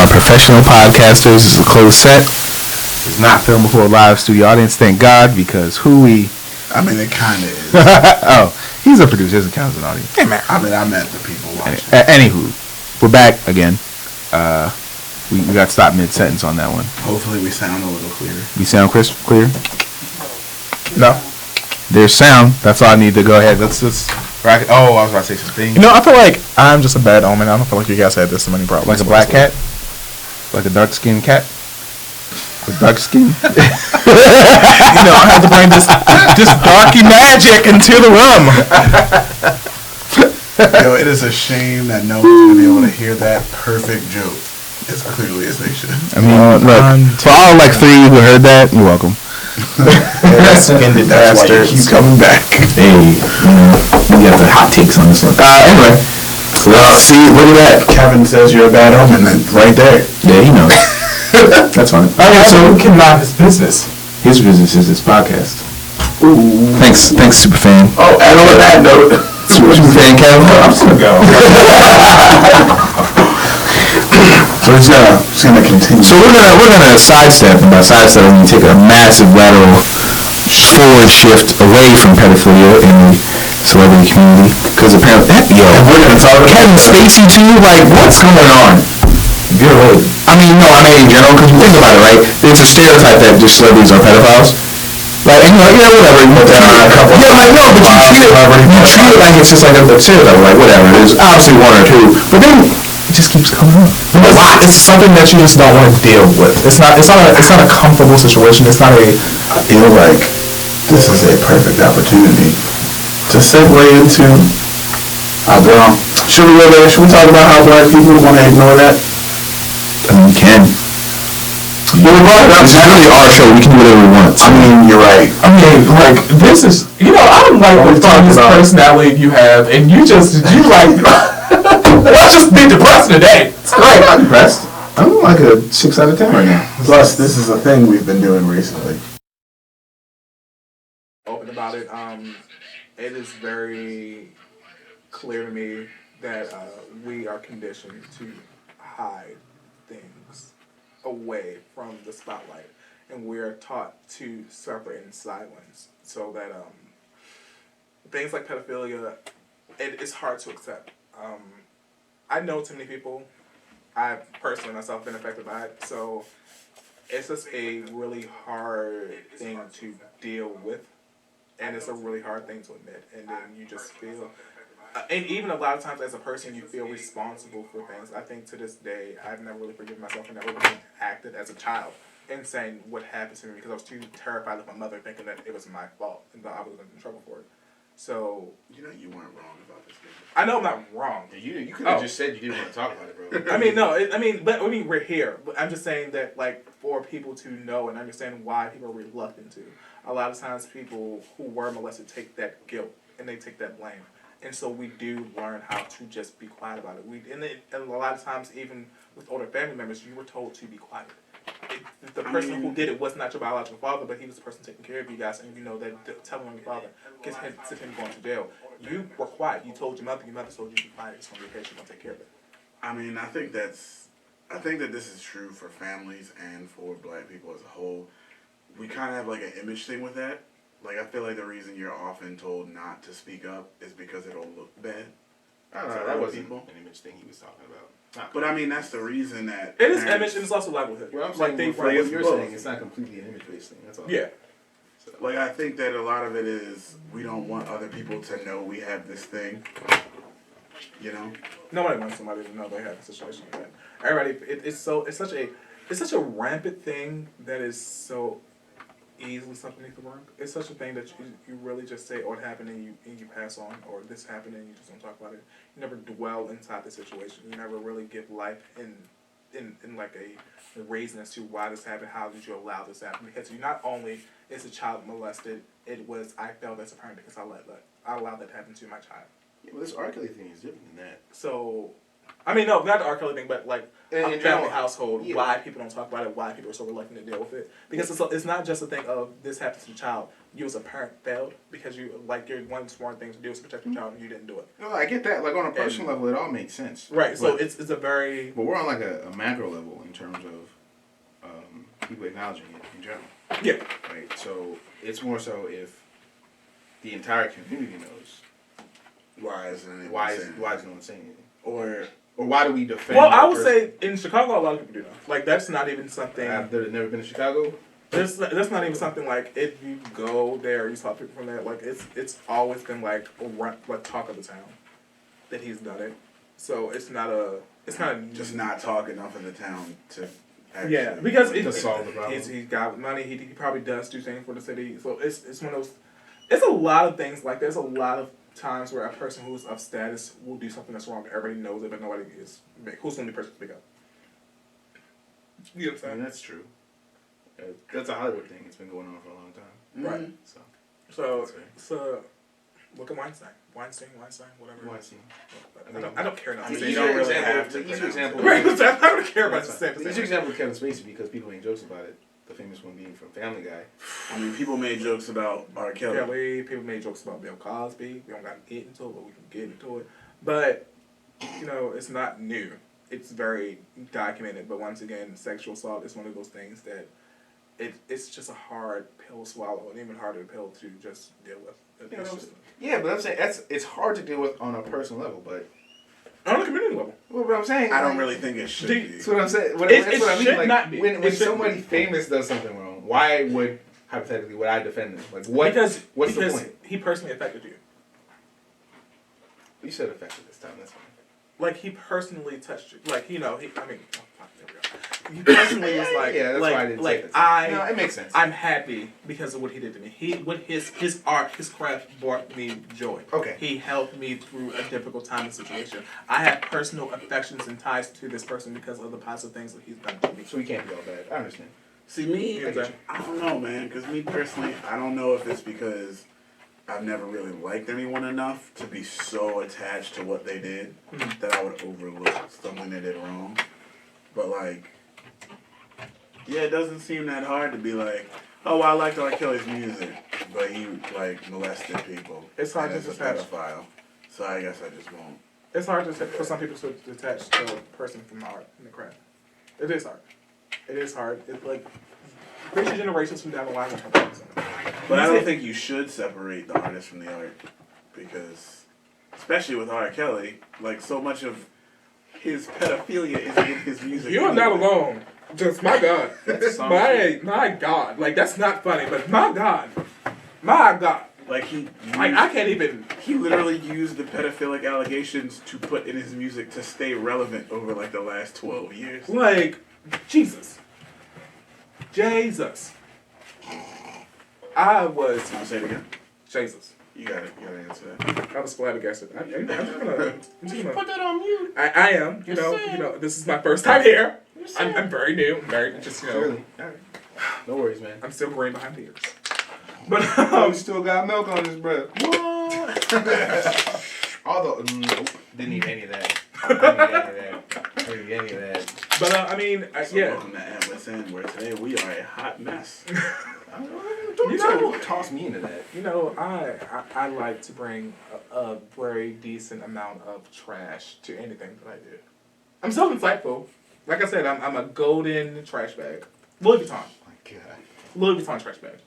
are professional podcasters. It's a closed set. It's not filmed before a live studio audience. Thank God, because who we... I mean, it kind of is. Oh, he's a producer. Doesn't count as an audience. Hey, man. I mean, I meant the people watching. Anywho, we're back again. We got stopped mid-sentence on that one. Hopefully we sound a little clearer. We sound clear? No. There's sound. That's all I need to go ahead. Let's rock it. Oh, I was about to say something. You know, I feel like I'm just a bad omen. I don't feel like you guys had this many problems. Like a black cat? Like a dark-skinned cat? With dark skin? You know, I had to bring this darky magic into the room. Yo, it is a shame that no one's going to be able to hear that perfect joke as clearly as they should. I mean, look, for all like 3 who heard that, you're welcome. That's why he's coming back. Hey, we got the hot takes on this one. Anyway, see, look at that. Kevin says you're a bad omen, and right there. Yeah, he knows. That's fine. Alright, so we can mind his business. His business is his podcast. Ooh. Thanks, Superfan. Oh, and on that note, Superfan Kevin. I'm just gonna go. So it's gonna continue. So we're gonna sidestep, and by sidestep I mean take a massive lateral forward shift away from pedophilia in the celebrity community, because apparently, we're gonna talk about Kevin Spacey too. Like, what's going on? You're right. I mean, in general, because you think about it, right? It's a stereotype that just celebrities are pedophiles. Like, and you're like, whatever. You put that on a couple. Yeah, like, no, but you treat it like it's just like a stereotype. Like, whatever. There's obviously one or two, but then it just keeps coming up. A lot. It's something that you just don't want to deal with. It's not a comfortable situation. It's not a. I feel like this is a perfect opportunity to segue into. Well, should we talk about how black people want to ignore that? I mean, we can. This is really our show. We can do whatever we want. I mean, you're right. I mean, like, this is, I don't like the funniest personality you have, and you like, let's just be depressed today. It's great. I'm depressed. I'm like a 6 out of 10 right now. Plus, this is a thing we've been doing recently. Open about it. It is very clear to me that we are conditioned to hide things away from the spotlight, and we are taught to suffer in silence, so that things like pedophilia, it's hard to accept. I know too many people. I've personally myself been affected by it, so it's just a really hard thing to deal with, and it's a really hard thing to admit, and then you just feel. And even a lot of times as a person, you feel responsible for things. I think to this day, I've never really forgiven myself and never really acted as a child and saying what happened to me, because I was too terrified of my mother thinking that it was my fault and that I was in trouble for it. So... You weren't wrong about this thing. I know I'm not wrong. You could have just said you didn't want to talk about it, bro. I mean, we're here. But I'm just saying that, like, for people to know and understand why people are reluctant to. A lot of times people who were molested take that guilt and they take that blame. And so we do learn how to just be quiet about it. And a lot of times, even with older family members, you were told to be quiet. The person who did it was not your biological father, but he was the person taking care of you guys, and you know that telling on your father gets him going to jail. You were quiet. You told your mother told you to be quiet. It's going to be okay. She's going to take care of it. I mean, I think that this is true for families and for black people as a whole. We kind of have like an image thing with that. Like, I feel like the reason you're often told not to speak up is because it'll look bad. I don't know, that wasn't an image thing he was talking about. But I mean, that's the reason that... It is image, and it's also livelihood. Well, I'm saying, what you're saying, it's not completely an image-based thing, that's all. Yeah. So, like, I think that a lot of it is, we don't want other people to know we have this thing. You know? Nobody wants somebody to know they have a situation like that. Everybody, it's such a rampant thing that is so... easily something beneath the rug. It's such a thing that you really just say, oh, it happened, and you pass on, or this happened and you just don't talk about it. You never dwell inside the situation. You never really give life in like a reason as to why this happened, how did you allow this to happen. Because you not only is a child molested, I felt as a parent because I allowed that to happen to my child. Yeah, well, this R. Kelly thing is different than that. So I mean, no, not the R. Kelly thing, but like In a family general, household, yeah. why people don't talk about it, why people are so reluctant to deal with it. Because it's not just a thing of this happens to the child. You as a parent failed because your one smart thing to do is to protect your child and you didn't do it. No, I get that. Like on a personal level, it all makes sense. Right. So But- it's a very But we're on like a macro level in terms of people acknowledging it in general. yeah. Right. So it's more so if the entire community knows. Why isn't it? Why is no one saying anything? Or Or why do we defend? Well, I the would person? say in Chicago, a lot of people do know. Like that's not even something. I've never been to Chicago. That's not even something like if you go there, you saw people from there. Like it's always been like talk of the town that he's done it. So it's not just not talk enough in the town to actually. yeah, because To solve the problem. he's got money. He probably does do things for the city. So it's one of those. It's a lot of things like there's a lot of times where a person who's of status will do something that's wrong. Everybody knows it, but nobody is. Who's the only person to speak up? You know what I'm I saying? mean, that's true. That's a Hollywood thing. It's been going on for a long time. Right. So So That's right. so look at Weinstein, whatever. Weinstein. I don't care enough. I mean, to you say don't shit. really have to. The easier pronounce example. it. Right, I'm not gonna care about That's the fine. same. The easier example is Kevin Spacey because people make jokes about it. The famous one being from Family Guy. I mean, people made jokes about R. Kelly. Kelly, people made jokes about Bill Cosby. We don't got to get into it, but we can get into it. But it's not new. It's very documented. But once again, sexual assault is one of those things that it's just a hard pill to swallow, and even harder pill to just deal with. It's just- Yeah, but I'm saying it's hard to deal with on a personal level, but on a community level. well, but I'm saying I don't really think it should be. That's what I'm saying. It That's what I mean. should Like not be. when It shouldn't somebody be. famous does something wrong, why would hypothetically would I defend them? Like what? Because what's the point? he personally affected you. You said affected this time. That's fine. Like he personally touched you. Like there we go. He personally was like, Yeah, that's like, why I didn't like say that. No, it makes sense. I'm happy because of what he did to me. His art, his craft brought me joy. Okay. He helped me through a difficult time and situation. I have personal affections and ties to this person because of the positive things that he's done to me. So we can't be all bad. I understand. See, me, Yeah, okay. I don't know, man. Because me personally, I don't know if it's because I've never really liked anyone enough to be so attached to what they did that I would overlook something they did wrong. But like, yeah, it doesn't seem that hard to be like, oh, well, I liked R. Kelly's music, but he like molested people. It's hard and to is a detach. pedophile. So I guess I just won't. It's hard for some people to detach to a person from art and the craft. It is hard. It is hard. It's like future generations from down the line will come back to it. But I don't think you should separate the artist from the art because, especially with R. Kelly, like so much of his pedophilia is in his music. You are not alone. Just my God. That's my God. Like that's not funny, but my God. My God. Like he I can't even. he literally used the pedophilic allegations to put in his music to stay relevant over like the last 12 years. Like Jesus. I was Can I say it again? Jesus. You gotta answer that. I was flabbergasted. I'm just gonna. Put that on mute. I am. You know. This is my first time here. I'm very new. I'm very just Clearly. All right. No worries, man. I'm still green behind the ears. But Oh, still got milk on his breath. Although, nope, didn't need any of that. Didn't need any of that. But I mean, So yeah. welcome to At Wit's End, where today we are a hot mess. Don't toss me into that. You know, I like to bring a very decent amount of trash to anything that I do. I'm so insightful. Like I said, I'm a golden trash bag. Louis Vuitton. Oh my God. Louis Vuitton trash bag.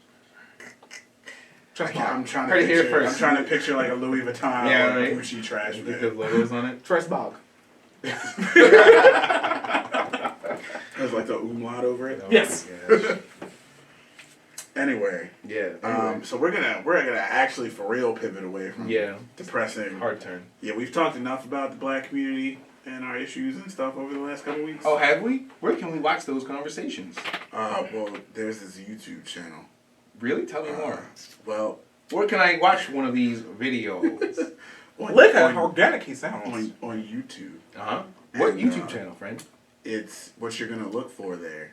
Trash bag. I'm trying Heard to it here picture. first. I'm trying to picture like a Louis Vuitton Yeah, or right. Gucci trash With bag. the logos on it. Trash bag. There's like the umlaut over it. Oh Yes. my gosh. Anyway, Yeah. Anyway. so we're gonna actually for real pivot away from Yeah. depressing. Hard turn. Yeah, we've talked enough about the black community and our issues and stuff over the last couple weeks. Oh, have we? Where can we watch those conversations? Well, there's this YouTube channel. Really? Tell me more. Well, Where can I watch one of these videos? Look at how organic he sounds. on YouTube. Uh-huh. What And, YouTube channel, friend? It's what you're gonna look for there.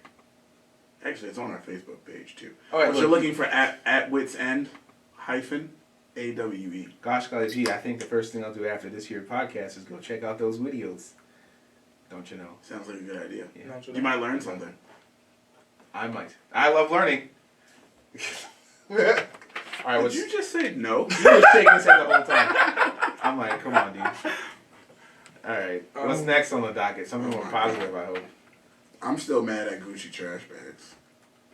Actually, it's on our Facebook page too. All right, But look. you're looking for at Wits End hyphen AWE. Gosh, golly gee, I think the first thing I'll do after this here podcast is go check out those videos. Don't you know? Sounds like a good idea. Yeah. You might learn something. I might. I love learning. All right, Did what's you just say no? he was shaking his head the whole time. I'm like, come on, dude. All right, what's next on the docket? Something more positive, I hope. I'm still mad at Gucci trash bags.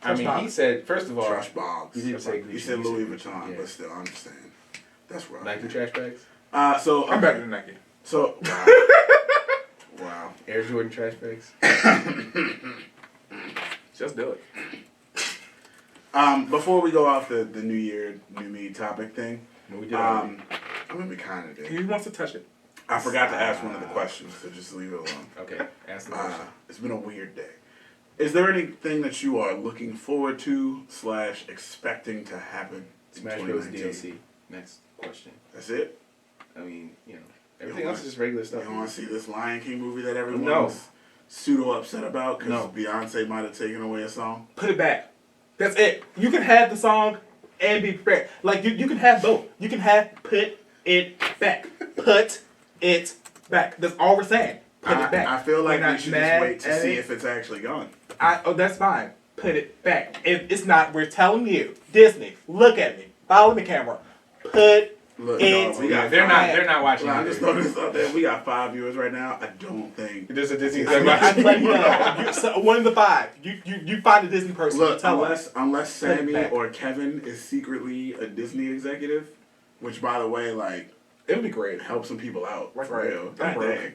I mean, he said, first of all, Trash bogs. he didn't say Gucci. You said Louis Gucci. Vuitton, Yeah. but still, I'm just saying. That's rough. Nike man. trash bags? I'm better than Nike. So, wow. Wow. Air Jordan trash bags? Just do it. Before we go off the New Year, New Me topic thing, No, we did already. I mean, we kind of did. He wants to touch it. I forgot to ask one of the questions, so just leave it alone. Okay, ask the question. It's been a weird day. Is there anything that you are looking forward to / expecting to happen in Smash Bros. 2019? DLC. Next question. That's it? I mean, everything else is just regular You stuff. don't want to see this Lion King movie that everyone's No. pseudo upset about because No. Beyonce might have taken away a song? Put it back. That's it. You can have the song and be prepared. Like, you can have both. You can have put it back. Put it back. That's all we're saying. Put it back. I feel like We're we not should just mad wait to at see it. if it's actually gone. That's fine. Put it back. If it's not, we're telling you, Disney, look at me. Follow the camera. Put Look, it no, we got They're five- not watching. Well, I either. just noticed out there we got 5 viewers right now. I don't think. There's a Disney. I'm I'm letting you know. So one of the 5. You find a Disney person. Look, tell us. unless Put it Sammy back. or Kevin is secretly a Disney executive, which by the way, like, It would be great. help some people out Right, for right. real. I'm God broke. dang.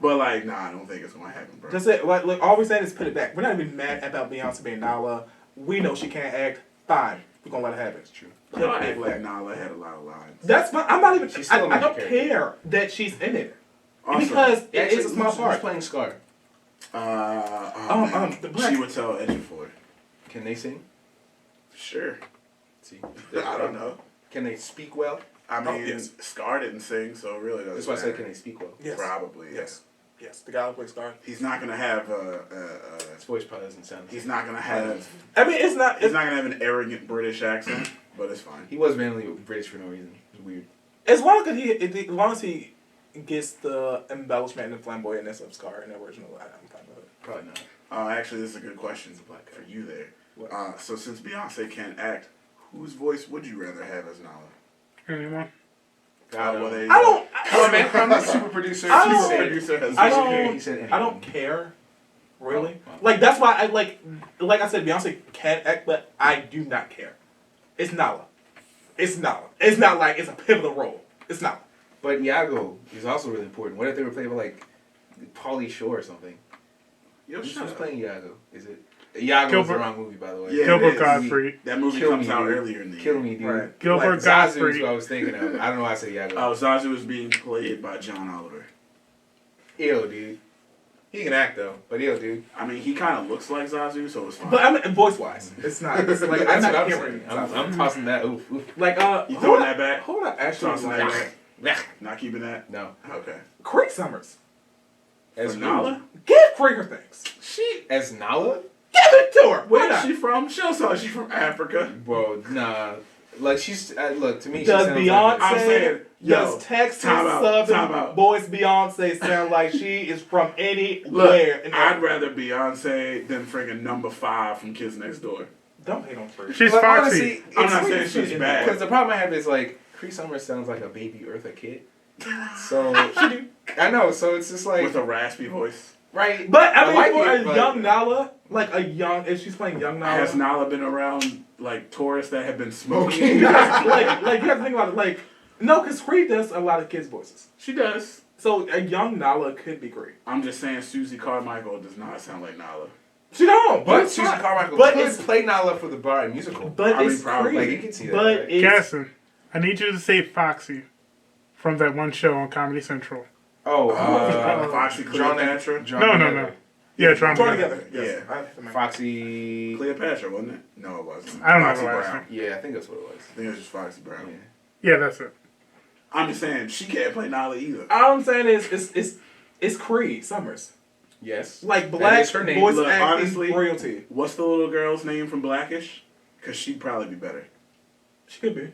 But like, nah, I don't think it's gonna happen, bro. That's it. Like, look, all we're saying is put it back. We're not even mad about Beyonce being Nala. We know she can't act. Fine. We're gonna let it happen. It's true. Put No, I it act back. like Nala had a lot of lines. That's fine. I'm not even. She's still a I don't major care that she's in it Also, because it Actually, is a small who's part. playing Scar? The black- she would tell Edgeford. Can they sing? Sure. See, I don't know. Can they speak well? I mean, yes. Scar didn't sing, so it really doesn't That's why I said, matter. can they speak well? Yes. Probably, Yes. Yes. The guy who plays Star. He's not gonna have His voice probably doesn't sound. he's not gonna have I mean, it's not. he's not gonna have an arrogant British accent, but it's fine. He was randomly British for no reason. It's weird. As long as he gets the embellishment and the flamboyantness of Scar in the original, I'm fine with it. Probably not. Actually, this is a good question for you there. What? So since Beyonce can't act, whose voice would you rather have as Nala? Anyone? Well, there you I go. don't. Comment from the super producer. I He don't- said- Producer has I disappeared. He said I don't anything. care, really. Oh, wow. Like that's why I like I said, Beyonce can act, but I do not care. It's Nala. It's Nala. It's not like it's a pivotal role. It's Nala. But Iago is also really important. What if they were playing with like Pauly Shore or something? Yo, Who's shut up. playing Iago? Is it Iago is the Gilbert- wrong movie, by the way. Yeah, Gilbert it is. Godfrey. That movie Kill comes me, out dude. earlier in the Kill year. me, dude. Right. Gilbert Like, Zazu is Godfrey. what I was thinking of. I don't know why I said Iago. Oh, Zazu is being played by John Oliver. Ew, dude. He can act though, but ew, dude. I mean, he kind of looks like Zazu, so it's fine. But I mean, voice wise, it's not. It's like I'm That's not what I'm hearing. saying. I'm tossing that. Oof, oof. Like You hold throwing on, that back? Hold on, actually, Tossing like that back? Not keeping that? No. Okay. Cree Summers. As For who? Nala? Give Cree her things. As Nala? Give it to her. Why Where's not? she from? She'll tell she's from Africa. Bro, nah. Like she's look to me. Does she sounds Beyonce? Like I'm saying, yo, does Texas time out, time Southern out. voice Beyonce sound like she is from anywhere? Look, in I'd Africa? rather Beyonce than friggin' number 5 from Kids Next Door. Don't hate on Cree. She's But foxy. honestly, I'm it's not weird saying she's bad. because the problem I have is like Cree Summers sounds like a baby Eartha Kitt. So I know. So it's just like With a raspy voice. right. But I mean, like for it, a but- young Nala, like a young, if she's playing young Nala, Has Nala been around, like, tourists that have been smoking? like you have to think about it. Like no, because Cree does a lot of kids' voices. She does. So a young Nala could be Cree. I'm just saying Susie Carmichael does not sound like Nala. She don't. But it's Susan fine. Carmichael But could it's play Nala for the Bar musical. but I mean, it's probably. Cree. Like, you can see that, But right? it's Gaston, I need you to say Foxy from that one show on Comedy Central. Oh, Foxy Cleopatra? No. Yeah, trying Draw to. together. Yes. Yeah. I have to make- Foxy. Cleopatra, wasn't it? No, it wasn't. I don't know Foxy the last Brown. name. Yeah, I think that's what it was. I think it was just Foxy Brown. Yeah. Yeah, that's it. I'm just saying, she can't play Nala either. All I'm saying is it's Cree Summers. Yes. Like That black is her name. voice Look, acting honestly- royalty. What's the little girl's name from Blackish? Because she'd probably be better. She could be.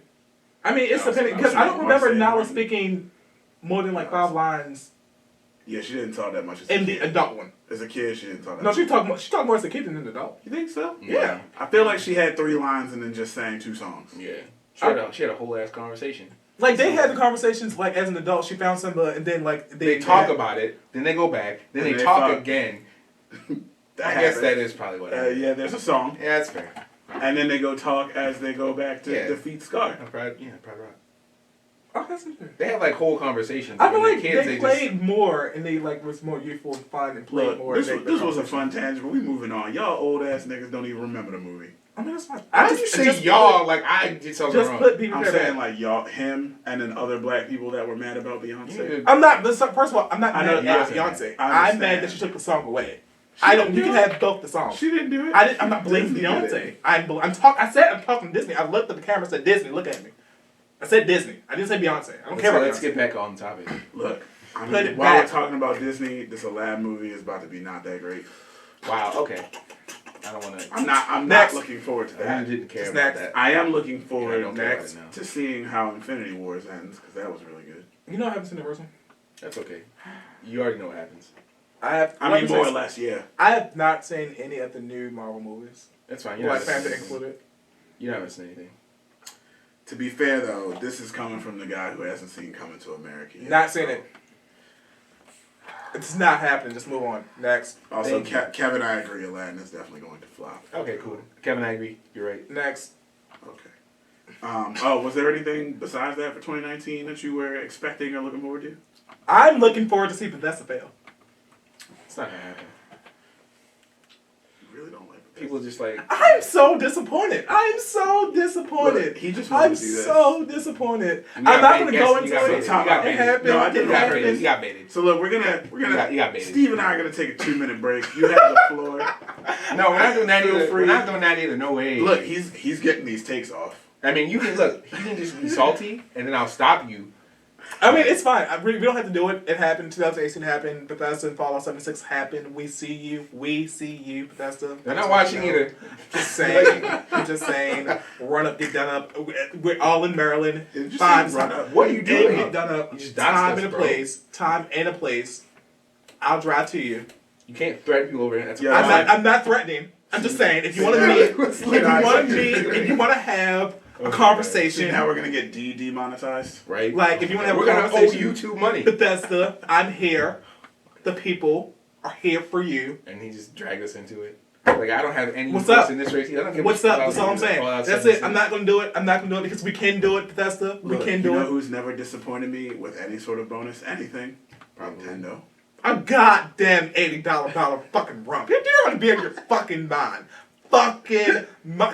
I mean, it's I was- depending I was because I don't saying- remember I was saying- Nala speaking more than like 5 lines Yeah, she didn't talk that much. In the adult one. As a kid, she didn't talk that No, much. she talked more as a kid than an adult. You think so? Yeah. I feel like she had 3 lines and then just sang 2 songs. Yeah. She had a whole ass conversation. Like, they had the conversations, like, as an adult, she found some, and then, like, They talk about it, then they go back, then And they they talk fuck. again. That I guess happened. that is probably what happened. Yeah, there's a song. Yeah, that's fair. And then they go talk as they go back to Yeah. defeat Scar. Pride Rock. Oh, that's interesting. They have like whole conversations. I feel When like they're kids, they played more, and they, like, was more youthful and fun and played Look, more. this, and they- this was a fun tangent, but we moving on. Y'all old ass niggas don't even remember the movie. I mean, that's fine. How did you say y'all like I did something Just wrong? put people I'm together. saying like y'all, him, and then other black people that were mad about You Beyonce. need to- I'm not. First of all, I'm not I know mad you're at saying Beyonce. that. I'm I understand. mad that she took the song away. She I don't. didn't You do can it. have both the songs. She didn't do it. I'm not blaming Disney did Beyonce. it. I said I'm talking Disney. I looked at the camera and said Disney. Look at me. I said Disney. I didn't say Beyonce. I don't care about Let's Beyonce. get back on topic. Look, I Put it mean, while we're back. talking about Disney, this Aladdin movie is about to be not that great. Wow. Okay. I don't want to. I'm not Next. looking forward to I really that. didn't care Just about next. that. I am looking Yeah, I forward don't care about next it now. to seeing how Infinity Wars ends because that was really good. You know I haven't seen the first one. That's okay. You already know what happens. I have. I mean, more or less, yeah. I have not seen any of the new Marvel movies. That's fine. You're Black not Panther missing anything. included. You're not missing anything. To be fair though, this is coming from the guy who hasn't seen Coming to America yet. Not seen it. It's not happening. Just move on. Next. Also, Thank you. Kevin, I agree. Aladdin is definitely going to flop. Okay, cool. Kevin, I agree. You're right. Next. Okay. Was there anything besides that for 2019 that you were expecting or looking forward to? I'm looking forward to see Bethesda fail. It's not gonna happen. You really don't like it. People just like. I'm so disappointed. I'm so disappointed. Look, he just wanted I'm to do this. so disappointed. You I'm got not baited. going to go Yes, into you got it. baited. You got It baited. happened. No, I It didn't You got happened. baited. You got baited. So look, we're gonna You got baited. Steve and I are gonna take a 2-minute break. You have the floor. No, we're not doing that Feel either. free. We're not doing that either. No way. Look, he's getting these takes off. I mean, you can look. You can just be salty, and then I'll stop you. I mean, it's fine. We don't have to do it. It happened. 2018 happened. Bethesda and Fallout 76 happened. We see you. We see you, Bethesda. They're not watching either. Just saying. I'm just saying. Run up, get done up. We're all in Maryland. Did you Fine. say run up? What are you doing? Get done up. You just doxed Time us, and a bro. place. Time and a place. I'll drive to you. You can't threaten people over here. That's Yeah, I'm not threatening. I'm just saying. If you want to meet, if you want to have a See, conversation, now we're gonna get demonetized. right. like if you want to have We're a gonna owe conversation, YouTube money. Bethesda, I'm here. The people are here for you. And he just dragged us into it. Like I don't have any What's voice up? in this race. I don't give What's a up? shit That's all I'm about saying. Fallout That's 76. it. I'm not gonna do it. I'm not gonna do it because we can do it, Bethesda. We Look, can you do know it. who's never disappointed me with any sort of bonus? Anything? Nintendo. A goddamn $80 fucking rum. You want to be in your fucking mind. Fucking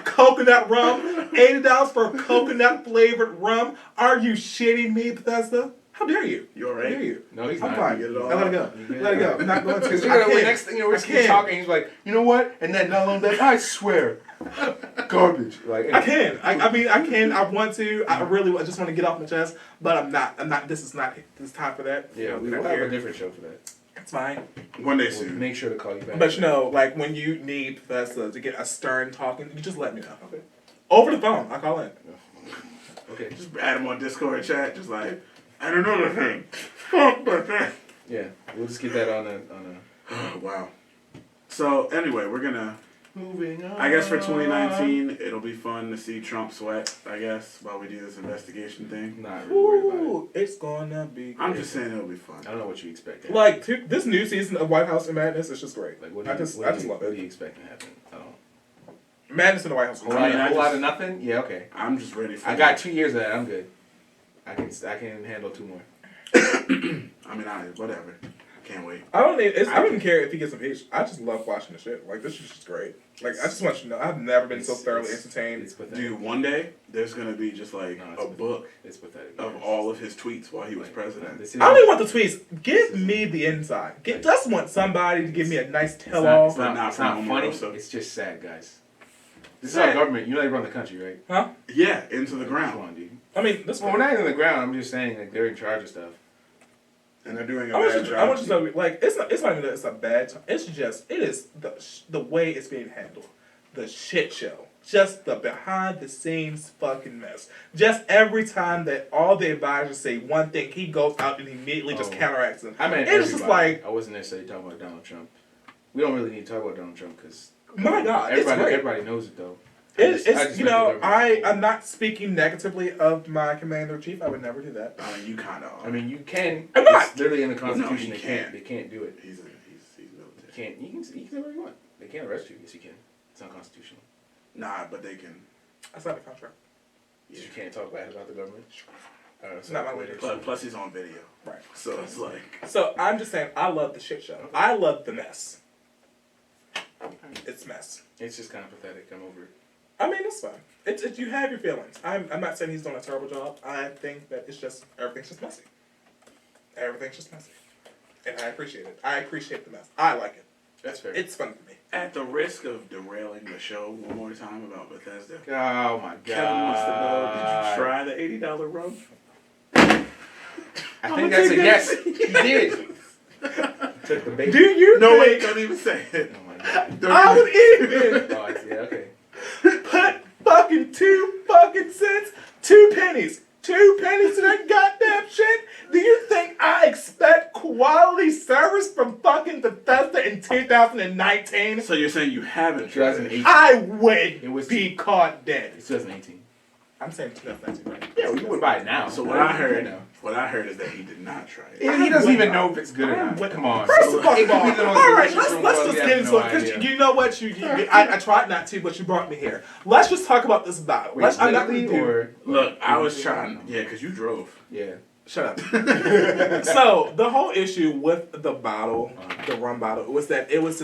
coconut rum. $80 for a coconut flavored rum. Are you shitting me, Bethesda? How dare you? You How alright? dare you? No, he's I'm not. fine. Get it all I let it go. out. Let it go. I'm not going to. Because I the can't. next thing we're I keep can't. talking, he's like, you know what? And then not long back, I swear, garbage. Like I can. I mean, I can. I want to. I just want to get off my chest, but I'm not. I'm not. This is not this time for that. Yeah, we We're will have here. a different show for that. It's fine. One day We'll soon. make sure to call you back. But you know, like when you need Bethesda to get a stern talking, you just let me know. Okay. Over the phone. I call in. Okay. Just add him on Discord chat. Just like, I don't know the thing. Fuck that thing. Yeah, we'll just get that on a. Oh, wow. So anyway, we're gonna. Moving on. I guess for 2019, it'll be fun to see Trump sweat. I guess while we do this investigation thing. Not really worried about it. Ooh, it's gonna be. I'm great. just saying it'll be fun. I don't know what you expect. Like this new season of White House and Madness is just great. Like what I do you, just what do you, love what do it. you expect to happen? I don't. Madness in the White House. A whole, I mean, lot, I a whole lot just- of nothing. Yeah, okay. I'm just ready for. I got 2 years of that. I'm good. I can handle 2 more. I mean, whatever. Can't wait. I don't even care if he gets impeached. I just love watching the shit. Like this is just great. Like I just want you to know, I've never been so thoroughly entertained. It's pathetic. Dude, one day there's gonna be just like No, it's a pathetic. book It's pathetic. of all of his tweets while he was Like, president. this I don't is- even want the tweets. Give me the inside. Just want somebody to give me a nice It's tell not, all. it's not, Not it's from not funny. Omarosa. It's just sad, guys. This is Sad. our government. You know they run the country, right? Huh? Yeah, into the Come ground, on, dude. I mean, this Well, we're not in the ground. I'm just saying, like, they're in charge of stuff. and they're doing a I want bad you. job. I want you to know, like it's not even that it's a bad time. It's just it is the way it's being handled. The shit show. just the behind the scenes fucking mess. Just every time that all the advisors say one thing, he goes out and immediately just counteracts them. I mean, it's just like, I wasn't necessarily talking about Donald Trump. We don't really need to talk about Donald Trump because my God, everybody knows it though. I'm not speaking negatively of my commander-in-chief. I would never do that. I mean, you kind of are. I mean, you can. I'm not. It's literally in the Constitution. No, They can't do it. He's military. You can say whatever you want. They can't arrest you. Yes, you can. It's unconstitutional. Nah, but they can. That's not the contract. You can't talk bad about the government. It's not my way to Plus, he's on video. Right. So it's like. So I'm just saying, I love the shit show. I love the mess. It's mess. It's just kind of pathetic. I'm over it. I mean, it's fine. It's you have your feelings. I'm not saying he's doing a terrible job. I think that it's just everything's just messy. Everything's just messy, and I appreciate it. I appreciate the mess. I like it. That's fair. It's fun for me. At the risk of derailing the show one more time about Bethesda, Oh my god. Kevin wants to know: did you try the $80 rum? I think that's a yes. He did. Took the bait. Do you? No, wait, think don't even say it. Oh my god. I would even Oh, I see. Okay. put fucking 2 fucking cents, 2 pennies. 2 pennies to that goddamn shit? Do you think I expect quality service from fucking Bethesda in 2019? So you're saying you haven't tried it? 2018. I would It was- be caught dead. It's 2018. I'm saying 2019, right? Yeah, well, you would buy it now. So what I heard is that he did not try it. He doesn't even know if it's good or not. Come on. First of all, It could be the most all right, delicious from let's the just world. get We into have it no because idea. you know what I tried not to, but you brought me here. Let's just talk about this battle. Wait, I'm not gonna literally, do. or Look, I was trying. Yeah, because you drove. yeah. Shut up. So the whole issue with the bottle, the rum bottle, was that it was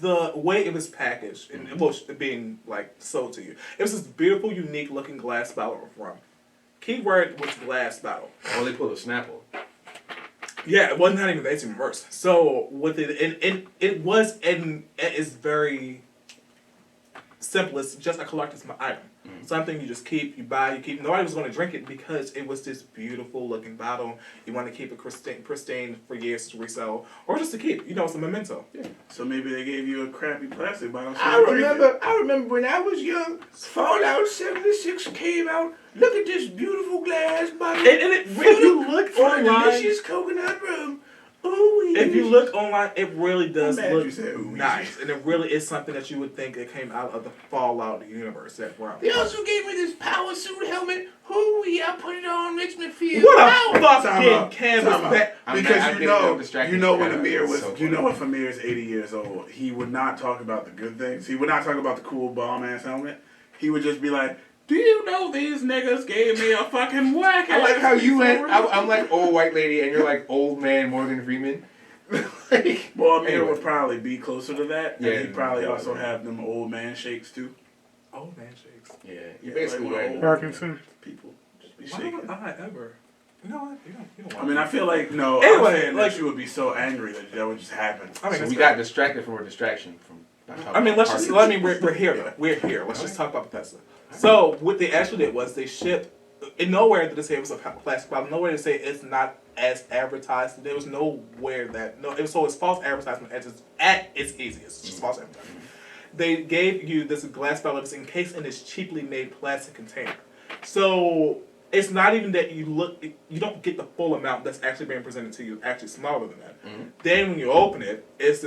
the way it was packaged and it was being like sold to you. It was this beautiful, unique looking glass bottle of rum. Keyword was glass bottle. Oh, they pulled a Snapple. Yeah, it wasn't even 18 verse. So with it, and it was and it is very simplest, just a collector's item. Something you just keep, you buy, you keep. Nobody was going to drink it because it was this beautiful looking bottle. You want to keep it pristine for years to resell, or just to keep. You know, it's a memento. Yeah. So maybe they gave you a crappy plastic bottle. So I you drink it. remember when I was young, Fallout 76 came out. Look at this beautiful glass bottle. If you look online, delicious coconut rum. Ooh, if you look online, it really does I'm mad look you said ooh. nice, and it really is something that you would think it came out of the Fallout universe. That rum. They also gave me this power suit helmet. Hooey, I put it on, makes me feel What a power. fucking canvas back. Because you know when Amir Amir was, you know if Amir's 80 years old, he would not talk about the good things. He would not talk about the cool bomb ass helmet. He would just be like, "Do you know these niggas gave me a fucking whack?" I like how you went. I'm like old white lady, and you're like old man Morgan Freeman. Like, Well, Amir anyway. would probably be closer to that. Yeah, And he'd probably yeah, also yeah. have them old man shakes too. Oh man, shakes. Yeah, Yeah, you're basically like right. old Parkinson. people just be Why shaking. would I ever? You know what? You don't I mean, I feel like no. Anyway, I'm saying like- that you would be so angry that would just happen. I mean, So that's we fair. got distracted from a distraction from. I mean, let's just. We're here though. We're here. Let's just talk about Bethesda. So what they actually did was they shipped. In nowhere did they say it was a plastic bottle. Nowhere did they say it's not as advertised. There was nowhere that it was so it's false advertisement at its easiest. It's just false advertisement. They gave you this glass bottle that's encased in this cheaply made plastic container. So it's not even that you don't get the full amount that's actually being presented to you. It's actually smaller than that. Then when you open it, it's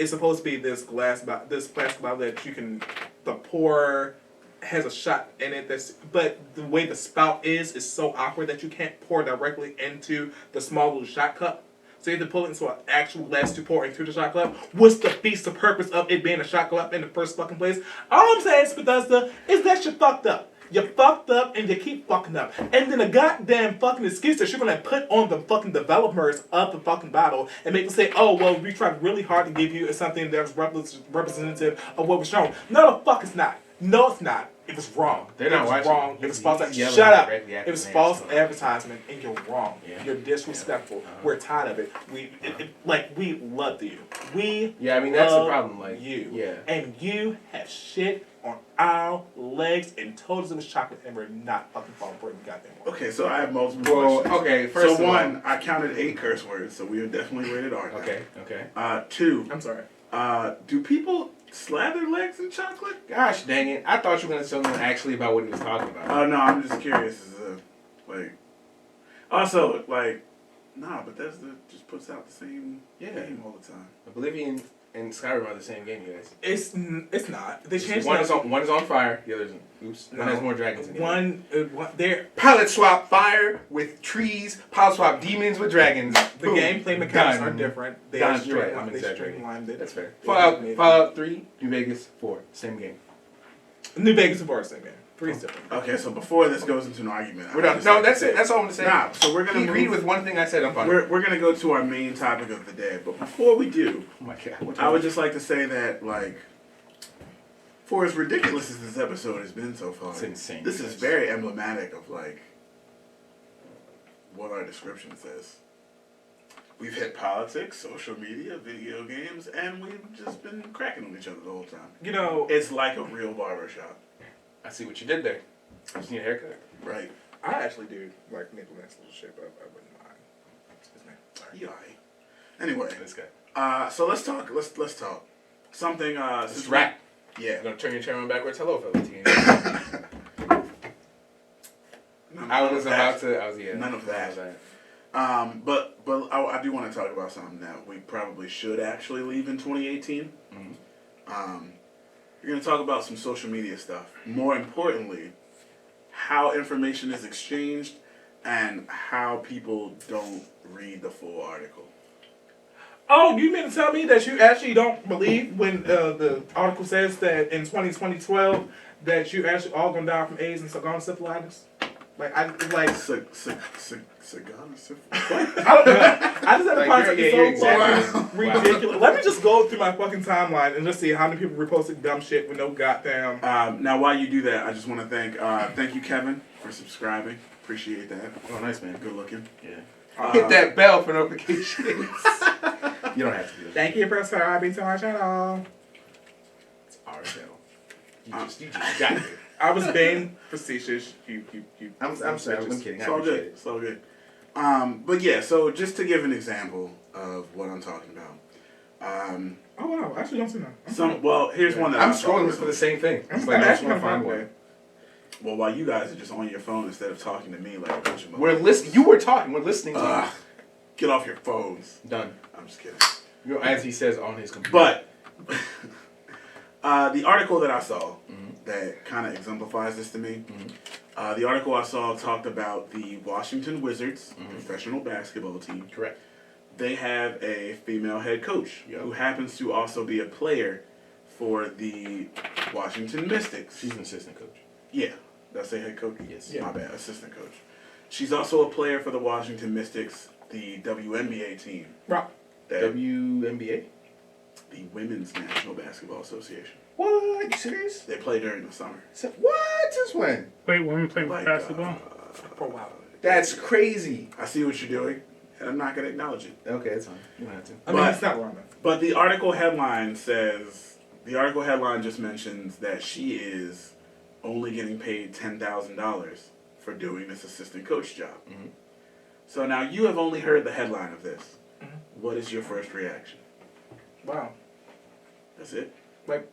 supposed to be this plastic bottle that you can the pour has a shot in it but the way the spout is so awkward that you can't pour directly into the small little shot cup. So you have to pull it into an actual glass to pour into the shot cup. What's the purpose of it being a shot cup in the first fucking place? All I'm saying, Bethesda, is that you fucked up. You fucked up and you keep fucking up. And then the goddamn fucking excuse that you're gonna put on the fucking developers of the fucking bottle and make them say, oh, well, we tried really hard to give you something that was representative of what was shown. No, the fuck it's not. No, it's not. It was wrong. They're not it was watching. wrong. It was false. He's Shut up. directly at It was the false man, so- advertisement, and you're wrong. Yeah. You're disrespectful. We're tired of it. We loved you. We Yeah, I mean that's the love problem. Like you. Yeah. And you have shit on our legs and told us it was chocolate, and we're not fucking falling for it. Goddamn. Okay, so I have multiple Well, questions. okay. First So of one, I counted 8 curse words, so we are definitely rated R. all, okay. Two, I'm sorry. do people slather legs in chocolate? Gosh dang it! I thought you were gonna tell me actually about what he was talking about. Oh no, I'm just curious. Like, also like, nah, Bethesda just puts out the same game all the time. Oblivion and Skyrim are the same game, you guys. It's not. They changed One is on fire. The other's oops. No. One has more dragons in it. One there. Palette swap fire with trees. Palette swap demons with dragons. The Boom. gameplay mechanics Done. are different. They Done. are You're right. I'm they exaggerating. streamlined it. That's fair. They made it. Fallout 3, New Vegas 4, same game. New Vegas and Forest, same game. Three's different. Okay, so before this goes into an argument, We're I done. just No, like to that's say- it. That's all I'm gonna say. Nah, so we're gonna He agreed move- with one thing I said. I'm fine. We're gonna go to our main topic of the day, but before we do, Oh my god. I would just like to say that, like, for as ridiculous as this episode has been so far, It's insane, this guys. is very emblematic of, like, what our description says. We've hit politics, social media, video games, and we've just been cracking on each other the whole time. You know, It's like a real barbershop, I see what you did there. I just need a haircut. right? I actually do like Nick Lance little shit, but I wouldn't mind. Excuse me. You alright. Anyway, This guy. so let's talk. Let's talk. Something. Let's Since rap. Yeah. I'm gonna turn your chair on backwards. Hello, fellow teenagers. None I of was that. about to. I was yeah. None of that. None But I do want to talk about something that we probably should actually leave in 2018. You're going to talk about some social media stuff. More importantly, how information is exchanged and how people don't read the full article. Oh, you mean to tell me that you actually don't believe when the article says that in 2012 that you actually all gonna die from AIDS and syphilis? Like I like. I don't know. I just had to Like, find something you're so exaggerating. fucking ridiculous. Let me just go through my fucking timeline and just see how many people reposted dumb shit with no goddamn. Now, while you do that, I just want to thank you, Kevin, for subscribing. Appreciate that. Oh, nice man. Good looking. Yeah. Hit that bell for notifications. You don't have to do that. Thank you for subscribing to my channel. It's our channel. You just got it. I was being facetious. I'm sorry. I'm kidding. I It's all appreciate good. it. It's all good. But yeah, so just to give an example of what I'm talking about. Oh wow, I actually don't see that. Here's one that I'm I saw scrolling recently. for the same thing. It's I'm like I just actually want gonna to find find one. one. Well, while you guys are just on your phone instead of talking to me like a bunch of We're listening. You were talking. We're listening to Ugh, get off your phones. you. Done. I'm just kidding. You know, as he says on his computer. But the article that I saw that kind of exemplifies this to me, the article I saw talked about the Washington Wizards professional basketball team. Correct. They have a female head coach who happens to also be a player for the Washington Mystics. She's an assistant coach. Yeah, did I say head coach? Yes. My bad, assistant coach. She's also a player for the Washington Mystics, the WNBA team. Right. That, WNBA? the Women's National Basketball Association. What? You serious? They play during the summer. What? Since when? Wait, women playing Like, basketball? For a while. That's crazy. I see what you're doing, and I'm not going to acknowledge it. Okay, it's fine. You don't have to. I mean, But- it's not wrong, man. But the article headline just mentions that she is only getting paid $10,000 for doing this assistant coach job. So now you have only heard the headline of this. What is your first reaction? Wow. That's it? Like,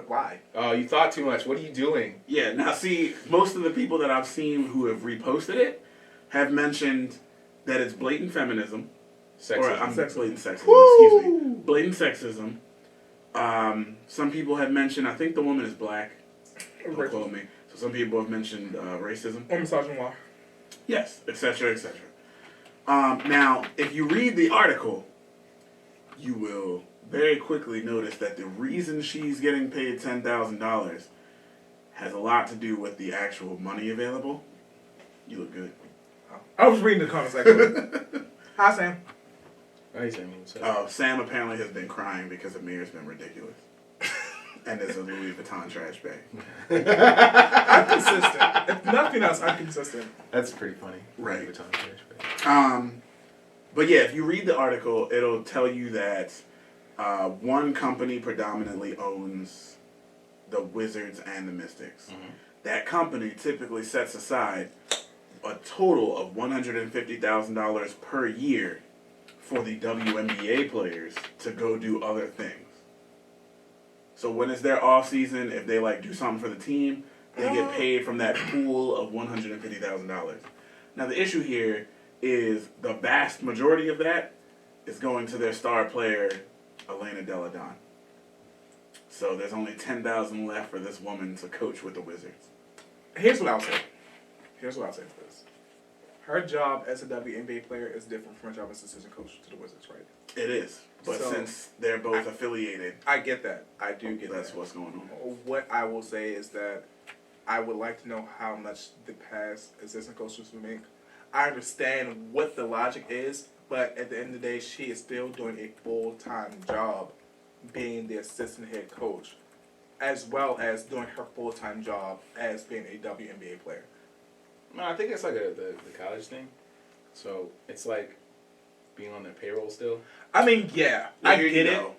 why? Oh, you thought too much. What are you doing? Yeah, now see, most of the people that I've seen who have reposted it have mentioned that it's blatant feminism. Or Sexism. blatant sexism, excuse me. Blatant sexism. Some people have mentioned, I think the woman is black. Don't quote me. So some people have mentioned racism. Or misogynoir. Yes, etc., etc. Now, if you read the article, you will very quickly notice that the reason she's getting paid $10,000 has a lot to do with the actual money available. You look good. I was reading the comments actually. Hi, Sam. Sam apparently has been crying because Amir's been ridiculous. And there's a Louis Vuitton trash bag. I'm consistent. If nothing else, I'm consistent. That's pretty funny. Right. Louis Vuitton trash bag. But yeah, if you read the article, it'll tell you that one company predominantly owns the Wizards and the Mystics. That company typically sets aside a total of $150,000 per year for the WNBA players to go do other things. So when it's their off season, if they like do something for the team, they get paid from that pool of $150,000. Now the issue here is the vast majority of that is going to their star player, Elena Delle Donne. So there's only $10,000 left for this woman to coach with the Wizards. Here's what I'll say. Here's what I'll say for this. Her job as a WNBA player is different from her job as assistant coach to the Wizards, right? It is, but So, since they're both affiliated, I get that. I do get that's that. what's going on. What I will say is that I would like to know how much the past assistant coaches would make. I understand what the logic is, but at the end of the day, she is still doing a full-time job being the assistant head coach, as well as doing her full-time job as being a WNBA player. No, I think it's like the college thing. So it's like being on their payroll still. I mean, yeah, I Here you get it. go.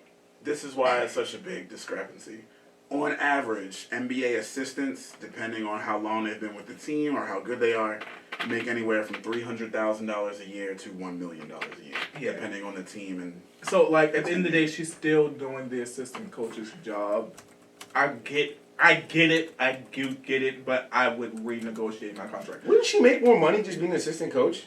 This is why it's such a big discrepancy. On average, NBA assistants, depending on how long they've been with the team or how good they are, make anywhere from $300,000 a year to $1 million a year, Yeah. depending on the team. And So, like, at the end of the day, she's still doing the assistant coach's job. I get it. I do get it, but I would renegotiate my contract. Wouldn't she make more money just being an assistant coach?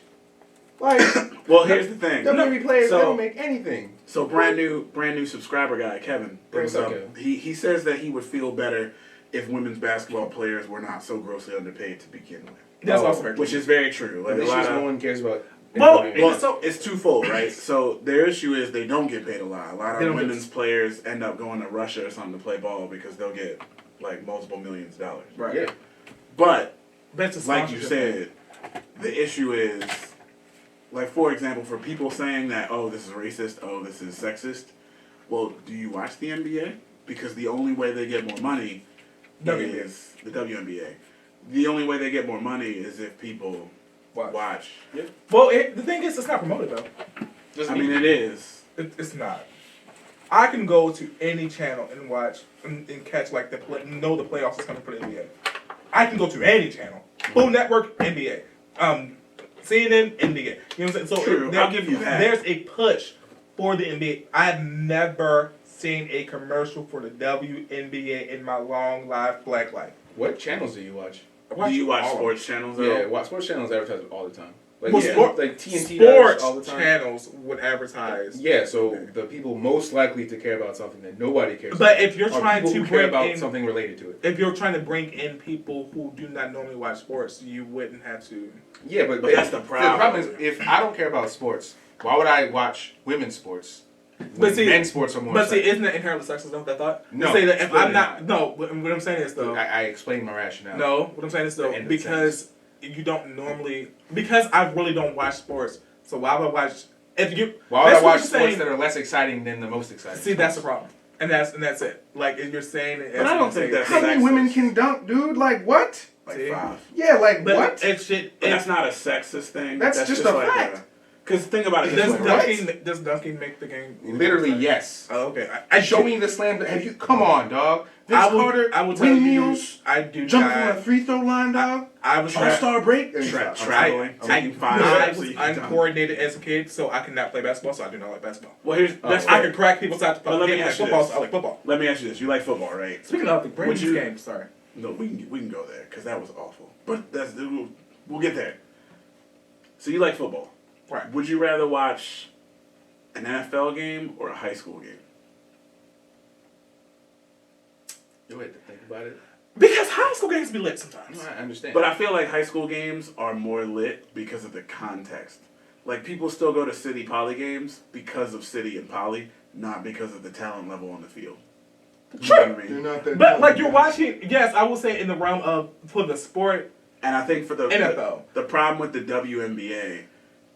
Like, well, here's the thing. WNBA players So- don't make anything. So brand new subscriber guy Kevin brings What's up. up, Kevin? He says that he would feel better if women's basketball players were not so grossly underpaid to begin with, That's Oh, also very true. which is very true. Like The a issue lot is no of, one cares about. Well, WNBA. well, So- it's twofold, right? So their issue is they don't get paid a lot. A lot They of don't get- women's players end up going to Russia or something to play ball because they'll get like multiple millions of dollars. Right. Yeah. But That's a like you sponsorship. said, the issue is, like, for example, for people saying that, oh, this is racist, oh, this is sexist, well, do you watch the NBA? Because the only way they get more money WNBA. is the WNBA. The only way they get more money is if people watch. Yeah. Well, the thing is, it's not promoted, though. I mean, it is. It's not. I can go to any channel and watch and catch, like, the playoffs is coming for the NBA. I can go to any channel. Food Network, NBA. CNN, NBA. You know what I'm saying? So True, I'll give you that. There's a push for the NBA. I've never seen a commercial for the WNBA in my long life black life. What channels do you watch? Do you watch all of them. sports channels, though? Yeah, watch sports channels advertise all the time. Like, Well, yeah, sport- like TNT Sports does all the time. channels would advertise. Yeah, so the people most likely to care about something that nobody cares But about. if you're are trying people to who care bring about in- something related to it. If you're trying to bring in people who do not normally watch sports, you wouldn't have to. Yeah, but that's the problem. The problem is, if I don't care about sports, why would I watch women's sports? But When see- men's sports are more But see, exciting? isn't that inherently sexist? Don't that thought? No, To say that if it's really I'm not, no. What I'm saying is though, I explained my rationale. no. What I'm saying is though, The end of the because you don't normally, because I really don't watch sports. So why would I watch? If you, Why would that's I what watch you're sports saying. that are less exciting than the most exciting? See, that's the problem, and that's it. Like if you're saying it, But I don't think that's How many sexist. women can dunk, dude? Like what? Like See? 5. Yeah, like But what? if shit, But that's not a sexist thing. That's just a fact. Because think about it does this way, right? dunking make the game? Literally, yes. Oh, okay. Show me the slam. Have you? Come on, dog. Vince I will. Carter, I will tell you. windmills, I do jumping from not. a free throw line, dog. I was All-star break. Traveling, taking 5 I steps. was so you can dunk. uncoordinated as a kid, so I cannot play basketball. So I do not like basketball. Well, here's that's I fair. can crack people's sides. But let me I like ask you football. this. So I like football. Let me ask you this: you like football, right? Speaking of the bring Would these you- games, sorry. No, we can go there because that was awful. But we'll get there. So you like football? Right. Would you rather watch an NFL game or a high school game? You had to think about it. Because high school games be lit sometimes. No, I understand. But I feel like high school games are more lit because of the context. Like people still go to city poly games because of city and poly, not because of the talent level on the field. You know what I mean? not that. But like you're watching, yes, I will say in the realm of for the sport. And I think for the NFL. the problem with the WNBA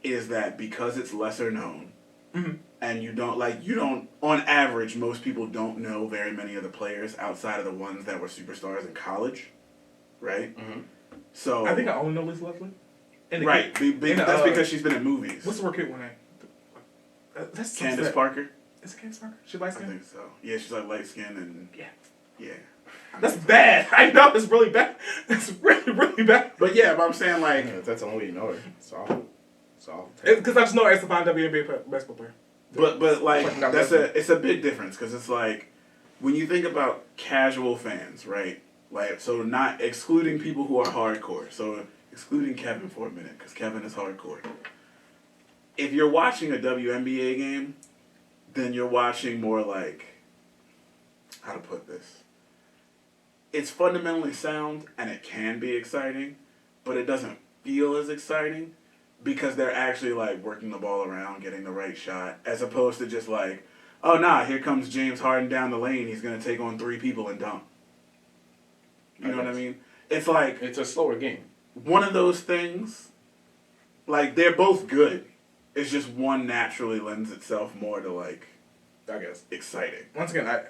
is that because it's lesser known, Mhm. and you don't on average most people don't know very many of the players outside of the ones that were superstars in college, right? Mhm. So I think I only know Lisa Leslie. And the right, kid- and, that's because she's been in movies. What's the word kid one name? That's Candace Parker? Is it Candace Parker? She likes I skin. think so. Yeah, she's like light skinned and yeah. That's bad. I know it's really bad. It's really really bad. But yeah, but I'm saying like Yeah, that's the only way you know her. It's awful. It's awful. Because I just know her as a fine WNBA basketball player. But like Like, not that's listening. it's a big difference because it's like when you think about casual fans, right? Like, so not excluding people who are hardcore. So excluding Kevin for a minute, because Kevin is hardcore. If you're watching a WNBA game, then you're watching more like, how to put this? It's fundamentally sound and it can be exciting, but it doesn't feel as exciting because they're actually like working the ball around, getting the right shot, as opposed to just like, oh nah, here comes James Harden down the lane, he's gonna take on 3 people and dunk. You know what I mean? It's like It's a slower game. one of those things, like they're both good. It's just one naturally lends itself more to like, I guess. exciting. Once again, I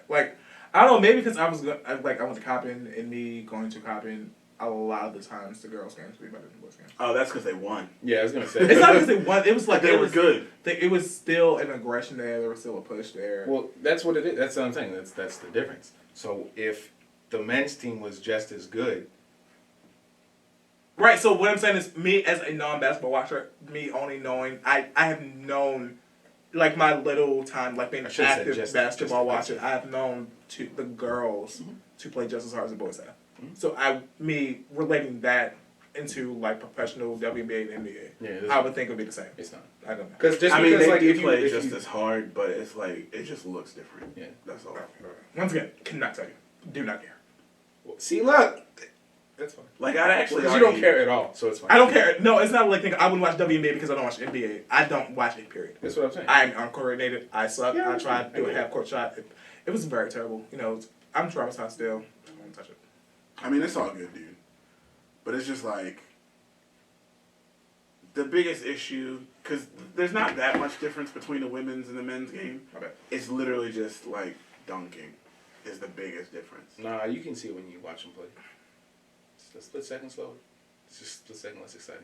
don't know, maybe because I went to Coppin, and me going to Coppin, a lot of the times the girls' games would be better than the boys' games. Oh, that's because they won. Yeah, I was gonna say. It's not because they won. It was like They were good. It was still an aggression there. There was still a push there. Well, that's what it is. That's what I'm saying. That's the difference. So if the men's team was just as good, Right, so what I'm saying is, me as a non-basketball watcher, me only knowing, I have known, like my little time, like being an should've said active just basketball the watcher, I have known the girls to play just as hard as the boys have. Mhm. So me relating that into like professional WNBA and NBA, yeah, I would think it would be the same. it's not. I don't know. Because just I mean, because they like do if you, play if just you, as hard, but it's like, it just looks different. Yeah. That's all. Once again, cannot tell you. Do not care. see, look, that's fine. Like, I'd actually Because you don't argue- care at all, so it's fine. I don't care. No, it's not like thinking I wouldn't watch WNBA because I don't watch NBA. I don't watch it, period. That's what I'm saying. I'm uncoordinated. I suck. Yeah, I tried to do I a get it. half court shot. It was very terrible. You know, I'm traumatized still. I don't want to touch it. I mean, it's all good, dude. But it's just like, the biggest issue, because there's not that much difference between the women's and the men's game. My bad. It's literally just like dunking is the biggest difference. Nah, you can see it when you watch them play. It's a split second slower. It's just a split second less exciting.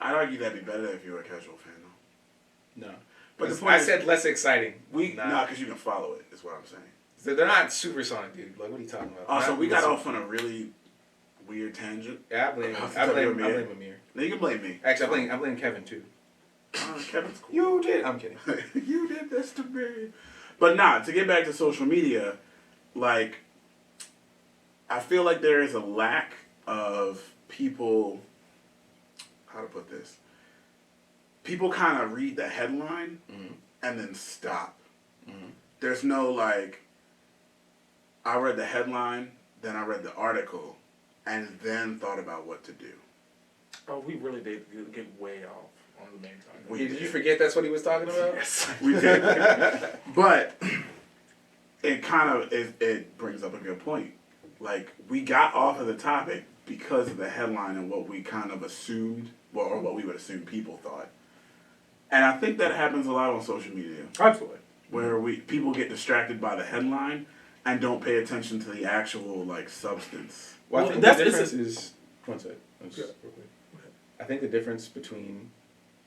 I'd argue that'd be better if you were a casual fan, though. No. But the I point is, said less exciting. nah, because you can follow it, is what I'm saying. So they're not supersonic, dude. Like, what are you talking about? Oh, so Not we got super- off on a really weird tangent. Yeah, I blame Amir. Now you can blame me. Actually, I blame Kevin too. Kevin's cool. You did. I'm kidding. You did this to me. But nah, to get back to social media, like, I feel like there is a lack of people, how to put this? People kind of read the headline Mhm. and then stop. Mhm. There's no like, I read the headline, then I read the article, and then thought about what to do. Oh, we really did get way off on the main topic. We Did you forget that's what he was talking about? Yes, we did. But it kind of it brings up a good point. Like, we got off of the topic because of the headline and what we kind of assumed, well, or what we would assume people thought. And I think that happens a lot on social media, Absolutely. where people get distracted by the headline and don't pay attention to the actual like substance. Well, I Well, think that's- the this difference is- is. One sec. Let's Yeah. just real quick. I think the difference between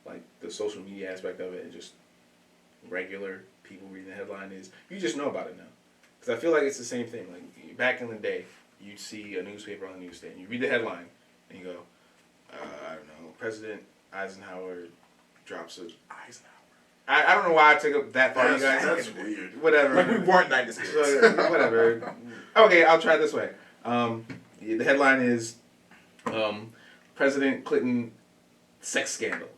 like the social media aspect of it and just regular people reading the headline is you just know about it now. Because I feel like it's the same thing. Like back in the day, you'd see a newspaper on the newsstand, you read the headline, and you go, I don't know, President Eisenhower drops a. Eisenhower. I don't know why I took up that far, you guys. That's weird. Whatever. Like we weren't 90s kids. So, whatever. Okay, I'll try it this way. The headline is President Clinton sex scandal,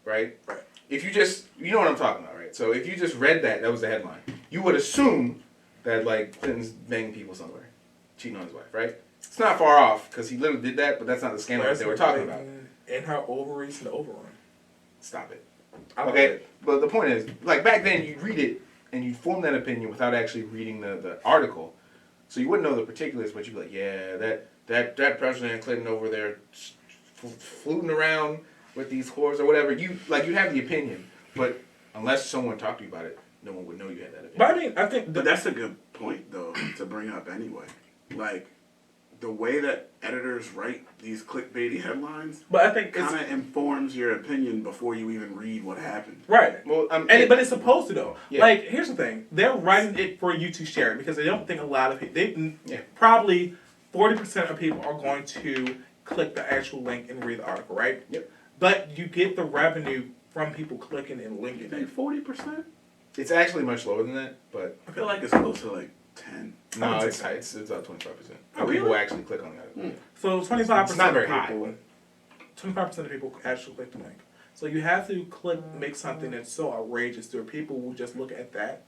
right? Right. If you just, you know what I'm talking about, right? So if you just read that was the headline, you would assume that like Clinton's banging people somewhere, cheating on his wife, right? It's not far off because he literally did that, but that's not the scandal that they were talking about. In her ovaries and overrun. Stop it. I love Okay, it. but the point is, like back then, you'd read it and you'd form that opinion without actually reading the article, so you wouldn't know the particulars. But you'd be like, yeah, that President Clinton over there fluting around with these whores or whatever. You'd have the opinion, but unless someone talked to you about it, no one would know you had that opinion. But I mean, I think But that's a good point, though, to bring up anyway. Like, the way that editors write these clickbaity headlines But I think it's kind of informs your opinion before you even read what happened. right. Well, But it's supposed to though. Yeah. Like, here's the thing: they're writing it for you to share it because they don't think a lot of people. Yeah. Probably 40% of people are going to click the actual link and read the article, right? Yep. But you get the revenue from people clicking and linking You think it. 40%? It's actually much lower than that, but I feel like it's close to like 10. no, would it's say it's about 25%. Oh, People really? actually click on that. So 25% It's not very of high, people, 25% of people actually click the link. So you have to make something that's so outrageous to where people will just look at that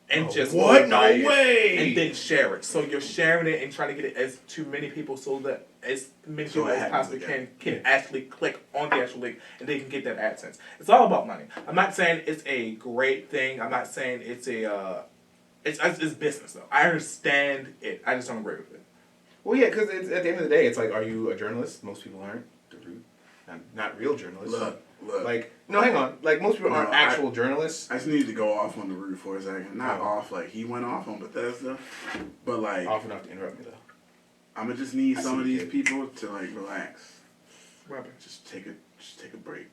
and just what? go No buy it way! and then share it. So you're sharing it and trying to get it as to many people so that as many So people it as happens possibly again. can actually click on the actual link and they can get that AdSense. It's all about money. I'm not saying it's a great thing. I'm not saying it's a it's business though. I understand it. I just don't agree with it. Well, yeah, because at the end of the day, it's like, are you a journalist? Most people aren't. The root, not real journalists. Look. Like, no, hang on. Like, most people aren't No, actual journalists. I just need to go off on the root for a second. Not off like he went off on Bethesda, but like Off enough to interrupt me though. I'ma just need I some see of these it. people to like relax. Robin. Just take a break.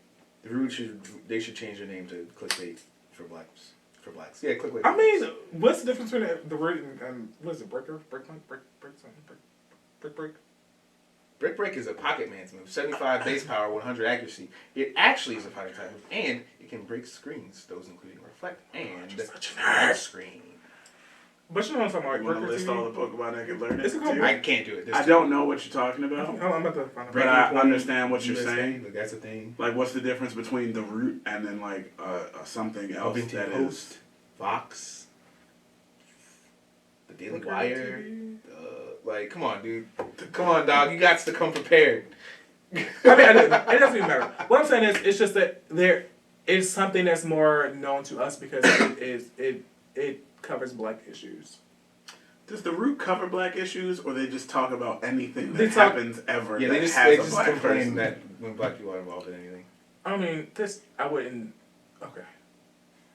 The root should change their name to clickbait for blacks. For blacks, yeah, clickbait. I mean, what's the difference between the root and what is it? Breaker, break. Brick Break is a pocket man's move. 75 base power, 100 accuracy. It actually is a pocket type move, and it can break screens, those including reflect and red screen. But you know what I'm talking about? You want to Breaker list TV? all the Pokemon that can learn Is it it called too? I can't do it. I don't know what you're talking about, I'm about to find out. but I understand what you're USA, saying. Like, that's a thing. Like, what's the difference between the root and then like something else Huffington that Post, is? Vox, the Daily Breaker Wire. TV? Like, come on, dude. Come on, dog. You got to come prepared. I mean, it doesn't even matter. What I'm saying is, it's just that there is something that's more known to us because it covers black issues. Does the root cover black issues, or they just talk about anything They that talk- happens ever? Yeah, that they has a just black complain person? that when black people are involved in anything. I mean, I wouldn't. Okay.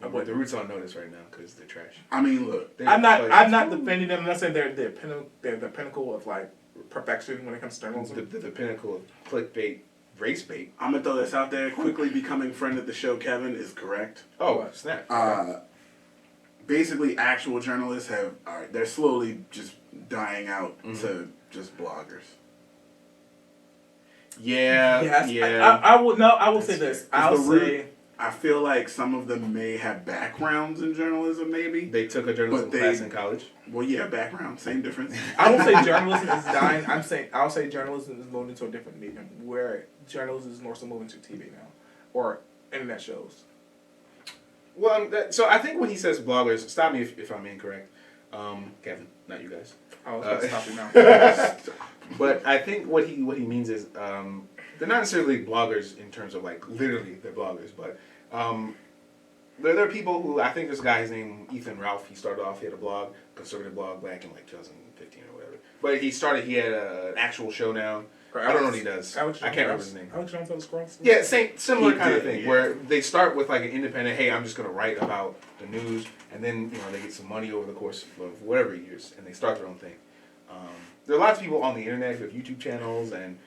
But the roots on notice right now because they're trash. I mean, look. I'm not defending them. I'm not saying they're the pinnacle of like perfection when it comes to journalism. The pinnacle of clickbait, race bait. I'm gonna throw this out there. Quickly becoming friend of the show, Kevin, is correct. Oh, snap. Basically, actual journalists they're slowly just dying out Mm-hmm. to just bloggers. Yeah, Yes, yeah. I will say this. I'll the root- say I feel like some of them may have backgrounds in journalism, maybe. They took a journalism But they- class in college. Well, yeah, background, same difference. I won't say journalism is dying. I'll say journalism is moving into a different medium where journalism is more so moving to TV now or internet shows. Well, so I think when he says bloggers, stop me if I'm incorrect. Kevin, not you guys. I was going to stop you now. But I think what he means is they're not necessarily bloggers in terms of like literally they're bloggers, but there are people who I think this guy, his name Ethan Ralph. He started off, he had a blog, conservative blog back in like 2015 or whatever. But he had an actual show now. I don't know what he does. I can't remember his name. Alex Jones on the Scrolls? Yeah, similar He kind of did, thing yeah. where they start with like an independent. Hey, I'm just gonna write about the news, and then they get some money over the course of whatever years, and they start their own thing. There are lots of people on the internet who have YouTube channels and.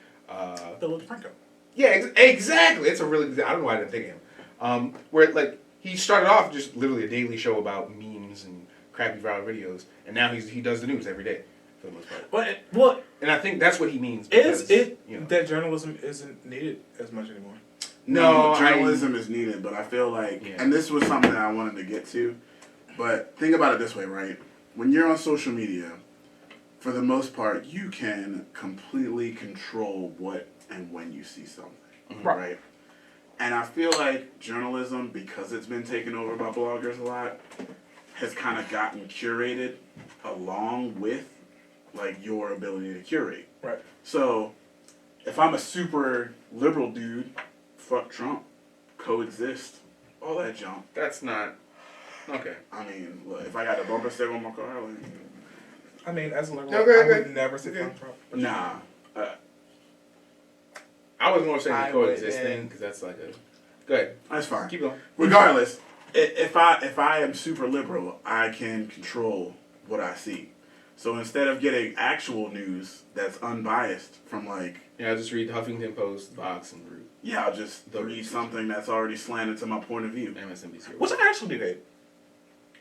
Philip DeFranco. Yeah, exactly. It's a really. I don't know why I didn't think of him. Where like he started off just literally a daily show about memes and crappy viral videos, and now he does the news every day for the most part. Well, And I think that's what he means. is Because, it that journalism isn't needed as much anymore? No, journalism is needed, but I feel like, Yeah. and this was something that I wanted to get to, but think about it this way, right? When you're on social media, for the most part, you can completely control what and when you see something, right? And I feel like journalism, because it's been taken over by bloggers a lot, has kind of gotten curated along with like your ability to curate. Right. So, if I'm a super liberal dude, fuck Trump, coexist, all that junk. That's not okay. I mean, look, if I got a bumper sticker on my car, like, I mean, as a liberal, Okay, I okay. would never say Donald Trump. nah. I was more saying I the coexist would, thing because that's like a. Go ahead. That's fine. Keep going. Regardless, if I am super liberal, I can control what I see. So instead of getting actual news that's unbiased from like, Yeah, I'll just read Huffington Post, Vox, and Root, yeah, I'll just read something that's already slanted to my point of view. MSNBC. Which I actually do hate.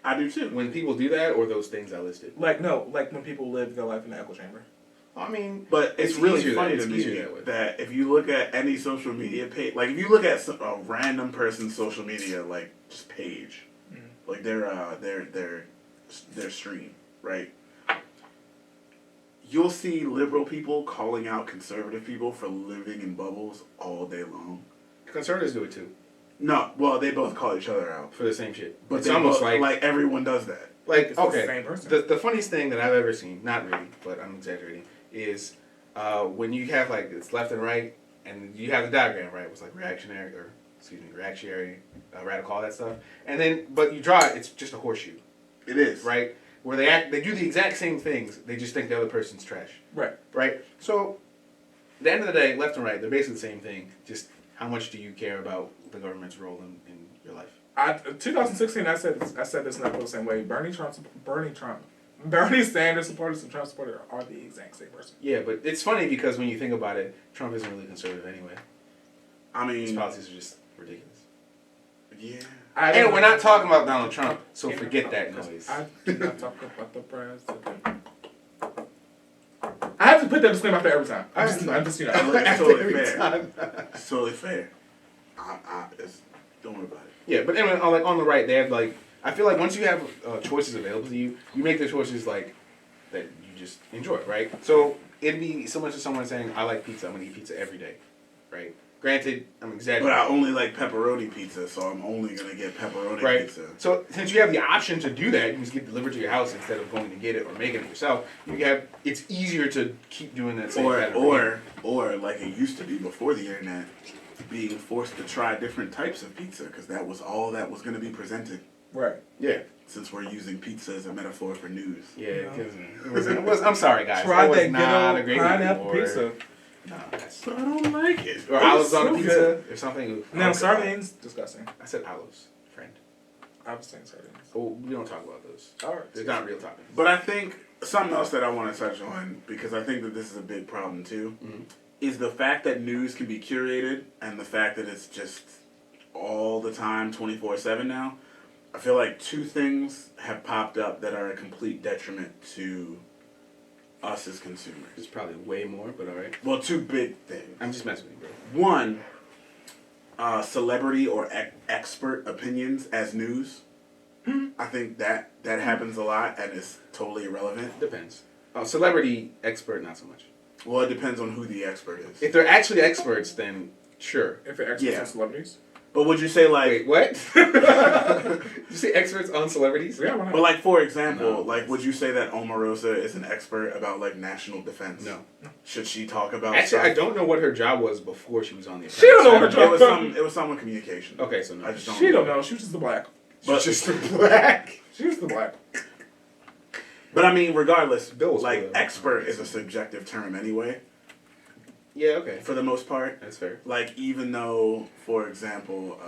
I do too. When people do that, or those things I listed. Like when people live their life in the echo chamber. I mean, But it's It's really easier funny that- to it's me easier that way. that if you look at any social media page, like if you look at a random person's social media, like just page, like their stream, right? You'll see liberal people calling out conservative people for living in bubbles all day long. Conservatives do it too. No, well, they both call each other out. For the same shit. But It's they almost both, like everyone does that. Like, It's the okay, same person. the funniest thing that I've ever seen, not really, but I'm exaggerating, is when you have like it's left and right, and you have the diagram, right? It was like reactionary, radical, all that stuff. And then, but you draw it, it's just a horseshoe, It is. right? Where they do the exact same things, they just think the other person's trash, Right. right? So, at the end of the day, left and right, they're basically the same thing. Just how much do you care about the government's role in your life? 2016, I said this not the same way. Bernie Sanders supporters and Trump supporters are the exact same person. Yeah, but it's funny because when you think about it, Trump isn't really conservative anyway. I His mean, policies are just ridiculous. yeah. And we're not talking about Donald Trump, so forget that noise. I did not talk about the president. I have to put that disclaimer out there every time. I'm just you know. It's totally fair. It's totally fair. Don't worry about it. Yeah, but anyway, on the right, they have like I feel like once you have choices available to you, you make the choices like that you just enjoy, right? So it'd be similar to someone saying, "I like pizza. I'm gonna eat pizza every day," right? Granted, I'm exaggerating. But I only like pepperoni pizza, so I'm only gonna get pepperoni Right. pizza. So since you have the option to do that, you just get delivered to your house instead of going to get it or making it yourself. It's easier to keep doing that same pattern. Or like it used to be before the internet, being forced to try different types of pizza because that was all that was gonna be presented. Right. Yeah. Since we're using pizza as a metaphor for news. Yeah, because it was. I'm sorry, guys. Try It was that not a good great old movie, pineapple or- pizza. No, that's, But I don't like it. or olives on a so pizza good. or something. Now, Okay. sardines, disgusting. I said olives, friend. I was saying sardines. Oh, we don't talk about those. All right. They're not real topics. But I think something else that I want to touch on, because I think that this is a big problem too, is the fact that news can be curated and the fact that it's just all the time, 24/7 now. I feel like two things have popped up that are a complete detriment to us as consumers. There's probably way more, but all right. Well, two big things. I'm just messing with you, bro. One, celebrity or expert opinions as news. I think that happens a lot and it's totally irrelevant. Depends. Celebrity expert, not so much. Well, it depends on who the expert is. If they're actually experts, then sure. If it experts Yeah. on celebrities. But would you say like, Wait, what? Did you say experts on celebrities? Yeah, why not? but like for example, No. like would you say that Omarosa is an expert about like national defense? No. Should she talk about? Actually, stuff? I don't know what her job was before she was on the She don't know Apprentice. her job. It was some communication. Okay, so no. I just don't. She don't know. She was just the black. But Just the black. She was the black. But I mean, regardless, Bill was like cool, though. expert is a subjective term anyway, Yeah, okay. for the most part. That's fair. Like even though, for example,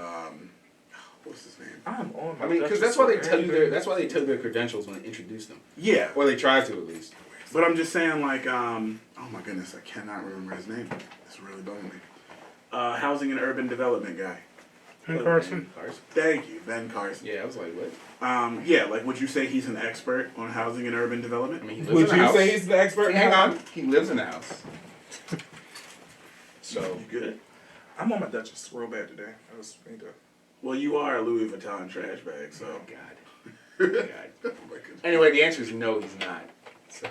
what's his name? I'm on. I mean, because that's why they tell you their credentials when they introduce them, Yeah, or they try to at least. but I'm just saying, like, oh my goodness, I cannot remember his name. It's really bugging me. Housing and urban development guy. Ben Carson. Cars. Thank you, Ben Carson. Yeah, I was like, what? Yeah, like, would you say he's an expert on housing and urban I development? mean, he lives Would in the you house. say he's the expert? Hang on. He lives in the house. So You good? I'm on my Duchess real bad today. I just need to. Well, you are a Louis Vuitton trash bag, so. oh God. God. Oh my goodness. Anyway, the answer is no. He's not. So.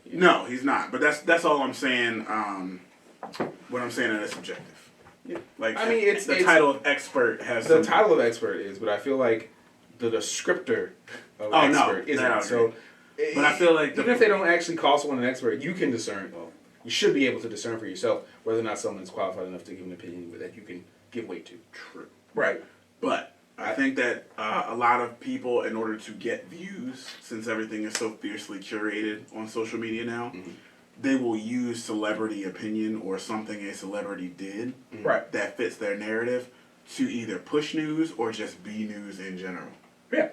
Yeah. No, he's not. But that's all I'm saying. What I'm saying is subjective. Yeah. Like, I mean, it's the title of expert has The some- title of expert is, but I feel like the descriptor of Oh, no, expert that I isn't. So, But I feel like even if they don't actually call someone an expert, you can discern. Well, you should be able to discern for yourself whether or not someone's qualified enough to give an opinion that you can give weight to. True. Right. But I think that a lot of people, in order to get views, since everything is so fiercely curated on social media now, they will use celebrity opinion or something a celebrity did Right. that fits their narrative to either push news or just be news in general. Yeah.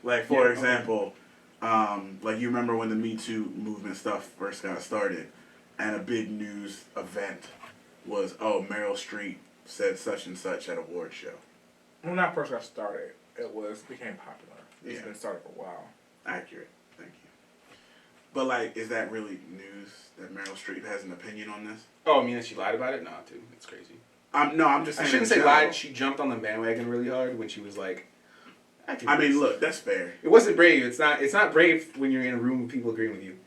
Like, for example, like you remember when the Me Too movement stuff first got started, and a big news event was, oh, Meryl Streep said such and such at a award show. When I first got started, became popular. It's Yeah. been started for a while. Accurate. Thank you. But, like, is that really news that Meryl Streep has an opinion on this? Oh, I mean, that she lied about it? Nah, dude, it's crazy. No, I'm just I saying. shouldn't in say general. lied. She jumped on the bandwagon really hard when she was like, I mean, look, that's fair. It wasn't brave. It's not brave when you're in a room with people agreeing with you.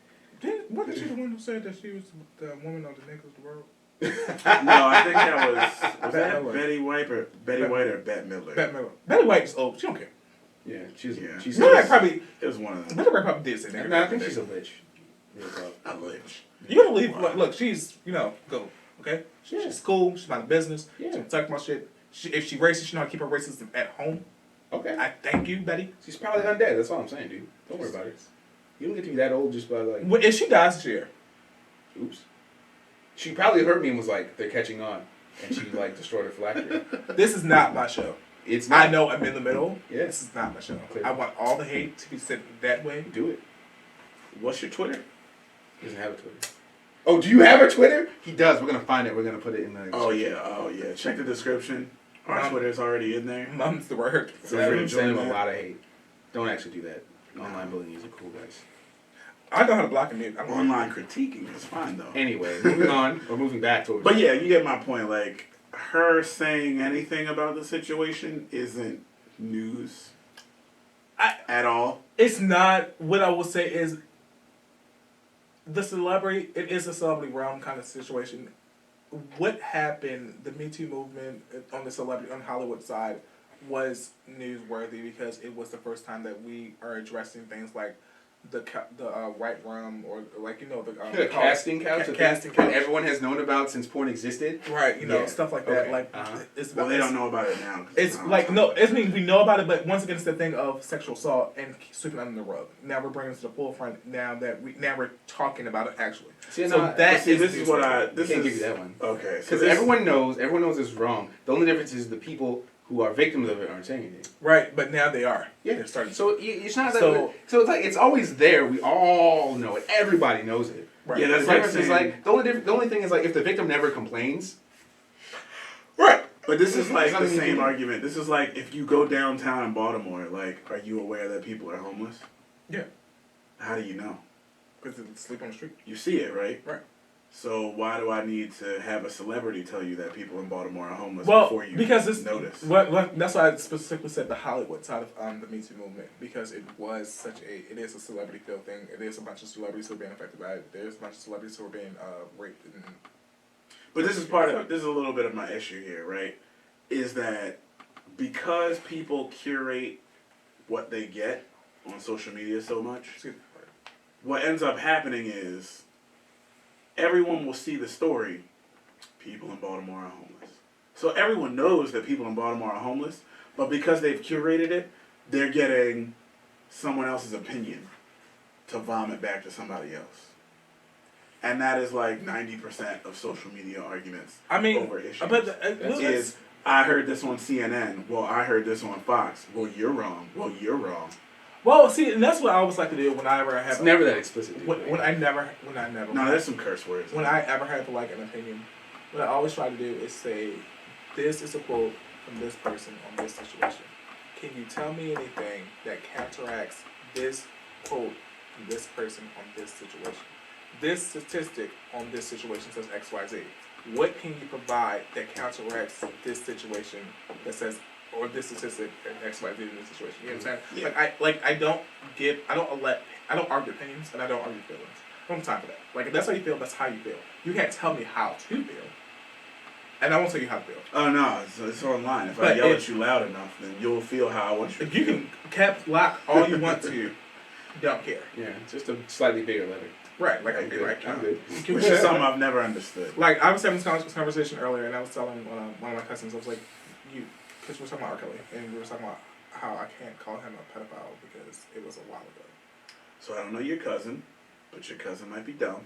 Wasn't she the one who said that she was the woman of the niggas of the world? No, I think that was Bette that Midler. Betty White or Betty White or Bette Midler. Bette Midler. Betty White is old. She don't care. Yeah, she's. Betty White probably. It was one of them. Betty White probably did say that. No, I think she's a bitch. Real talk. I live. You gotta leave. Look, she's go. Okay. Yeah. She's cool. She's about business. Yeah. She don't talk about shit. If she racist, she know how to keep her racism at home. Okay. I thank you, Betty. She's probably undead. That's all I'm saying, dude. Don't worry about it. You don't get to be that old just by like. If she dies this year, Oops. She probably heard me and was like, "They're catching on," and she like destroyed her phylactery. this is not my show. It's not. I know I'm in the middle. Yeah. This is not my show. Clearly. I want all the hate to be sent that way. Do it. What's your Twitter? He doesn't have a Twitter. Oh, do you have a Twitter? He does. We're gonna find it. We're gonna put it in the. Oh yeah. Check the description. Our Twitter's already in there. Mum's the word. Feel free to Send join him a that. lot of hate. Don't actually do that. Online bullying isn't cool, guys. I know how to block and mute. I'm Online critiquing is fine though. Anyway, moving on or moving back to. But yeah, you get my point. Like her saying anything about the situation isn't news at all. It's not. What I will say is, the celebrity. It is a celebrity realm kind of situation. What happened? The Me Too movement on the celebrity on Hollywood side was newsworthy because it was the first time that we are addressing things like the white room or like The casting couch, casting that couch. everyone has known about since porn existed. Right, Yeah. stuff like that. Okay. Like it's Well, they don't know about it now. 'Cause It's not like on no, something. it's mean we know about it, but once again, it's the thing of sexual assault and sweeping under the rug. Now we're bringing it to the forefront. Now we're talking about it actually. See, So no, that See, is this is what I. I This can't is give you that one. okay. So Because this, everyone knows it's wrong. The only difference is the people who are victims of it aren't saying anything. Right, but now they are. Yeah. They're starting. So it's not that. So- So it's like it's always there. We all know it. Everybody knows it. Right. Yeah, The that's like difference is saying. like the only thing is like if the victim never complains. Right. But this is like It's not the even same human. argument. This is like if you go downtown in Baltimore, like, are you aware that people are homeless? Yeah, How do you know? because they sleep on the street. You see it, right? Right. So why do I need to have a celebrity tell you that people in Baltimore are homeless Well, before you because it's notice? that's why I specifically said the Hollywood side of the Me Too movement because it is a celebrity feel thing. It is a bunch of celebrities who are being affected by it. There's a bunch of celebrities who are being raped and But this is a little bit of my issue here, right? Is that because people curate what they get on social media so much, what ends up happening is everyone will see the story, people in Baltimore are homeless. So everyone knows that people in Baltimore are homeless, but because they've curated it, they're getting someone else's opinion to vomit back to somebody else. And that is like 90% of social media arguments over issues. Is I heard this on CNN. Well, I heard this on Fox. Well, you're wrong. Well, you're wrong. Well, see, and that's what I always like to do whenever I have. It's never that explicit. Dude. When I never. No, there's some curse words. When I ever have like an opinion, what I always try to do is say, "This is a quote from this person on this situation. Can you tell me anything that counteracts this quote from this person on this situation? This statistic on this situation says X, Y, Z. What can you provide that counteracts this situation that says, or this statistic and X, Y, Z in this situation?" You know what I'm saying? Yeah. I don't argue opinions and I don't argue feelings. I don't have time for that. Like if that's how you feel, that's how you feel. You can't tell me how to feel. And I won't tell you how to feel. Oh no, it's online. If I But yell at you loud enough, then you'll feel how I want you to If you feel. can cap lock all you want to, don't care. Yeah, just a slightly bigger letter. Right, like I'm good. right. I'm good. Which is something I've never understood. Like I was having this conversation earlier, and I was telling one of my cousins, I was like, because we were talking about R. Kelly, and we were talking about how I can't call him a pedophile because it was a while ago. So I don't know your cousin, but your cousin might be dumb.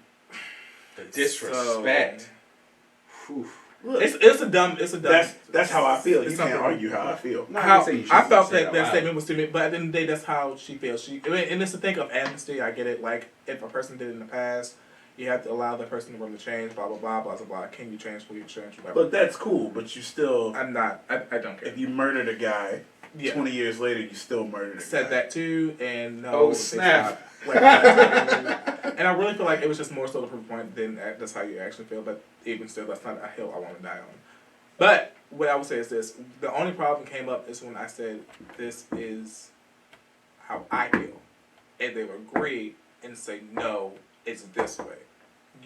The disrespect. Whew. Look, It's a dumb. that's how I feel. You it's can't something- argue how I feel. No, I How, didn't say you I shouldn't felt say it that out that loud. statement was stupid, but at the end of the day, that's how she feels. And it's a thing of amnesty. I get it. Like if a person did it in the past, you have to allow that person to change. Blah blah blah blah blah blah. Can you change? Will you change? Whatever. But that's cool. But you still, I'm not. I don't care. if you murdered a guy, Yeah. 20 years later, you still murdered a guy. Said that too, and no. Oh, they snap. stopped. And I really feel like it was just more so the proof point than that's how you actually feel. But even still, that's not a hill I want to die on. But what I would say is this: the only problem came up is when I said this is how I feel, and they would agree and say no, it's this way.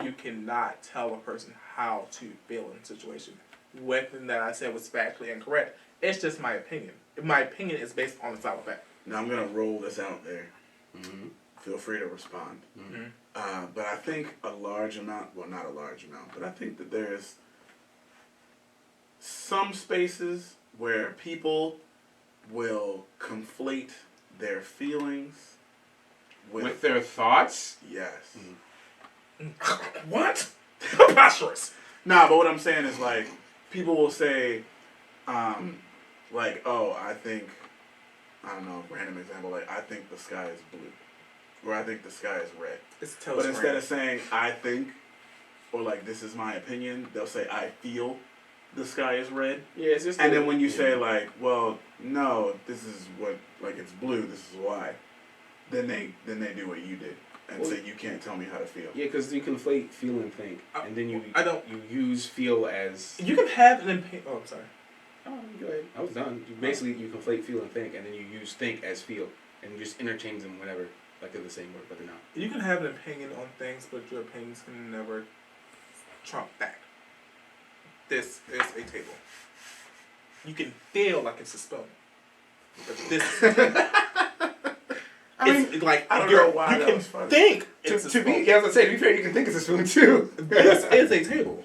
You cannot tell a person how to feel in a situation. Whether that I said was factually incorrect, it's just my opinion. My opinion is based on the solid fact. Now I'm gonna roll this out there. Mm-hmm. Feel free to respond. Mm-hmm. But I think a large amount, well, not a large amount, but I think that there's some spaces where people will conflate their feelings With their thoughts? yes. What? Preposterous. Nah, but what I'm saying is like people will say, like, oh, I don't know, random example, like I think the sky is blue, or I think the sky is red. It's But instead of saying I think, or like this is my opinion, they'll say I feel the sky is red. Yeah, it's just. And then when you say like, well, no, this is what, like it's blue, this is why, then they do what you did and say you can't tell me how to feel. Yeah, because you conflate feel and think, and then you use feel as. You can have an opinion. Oh, I'm sorry. Oh, go ahead. I was done. You conflate feel and think, and then you use think as feel, and you just interchange them whenever, like they're the same word, but they're not. You can have an opinion on things, but your opinions can never trump fact. This is a table. You can feel like it's a spoon, but this. It's like I don't know why you that can was funny. think it's a To spoon. be, yeah, I was gonna say, to be fair, you can think it's a spoon too. This is a table.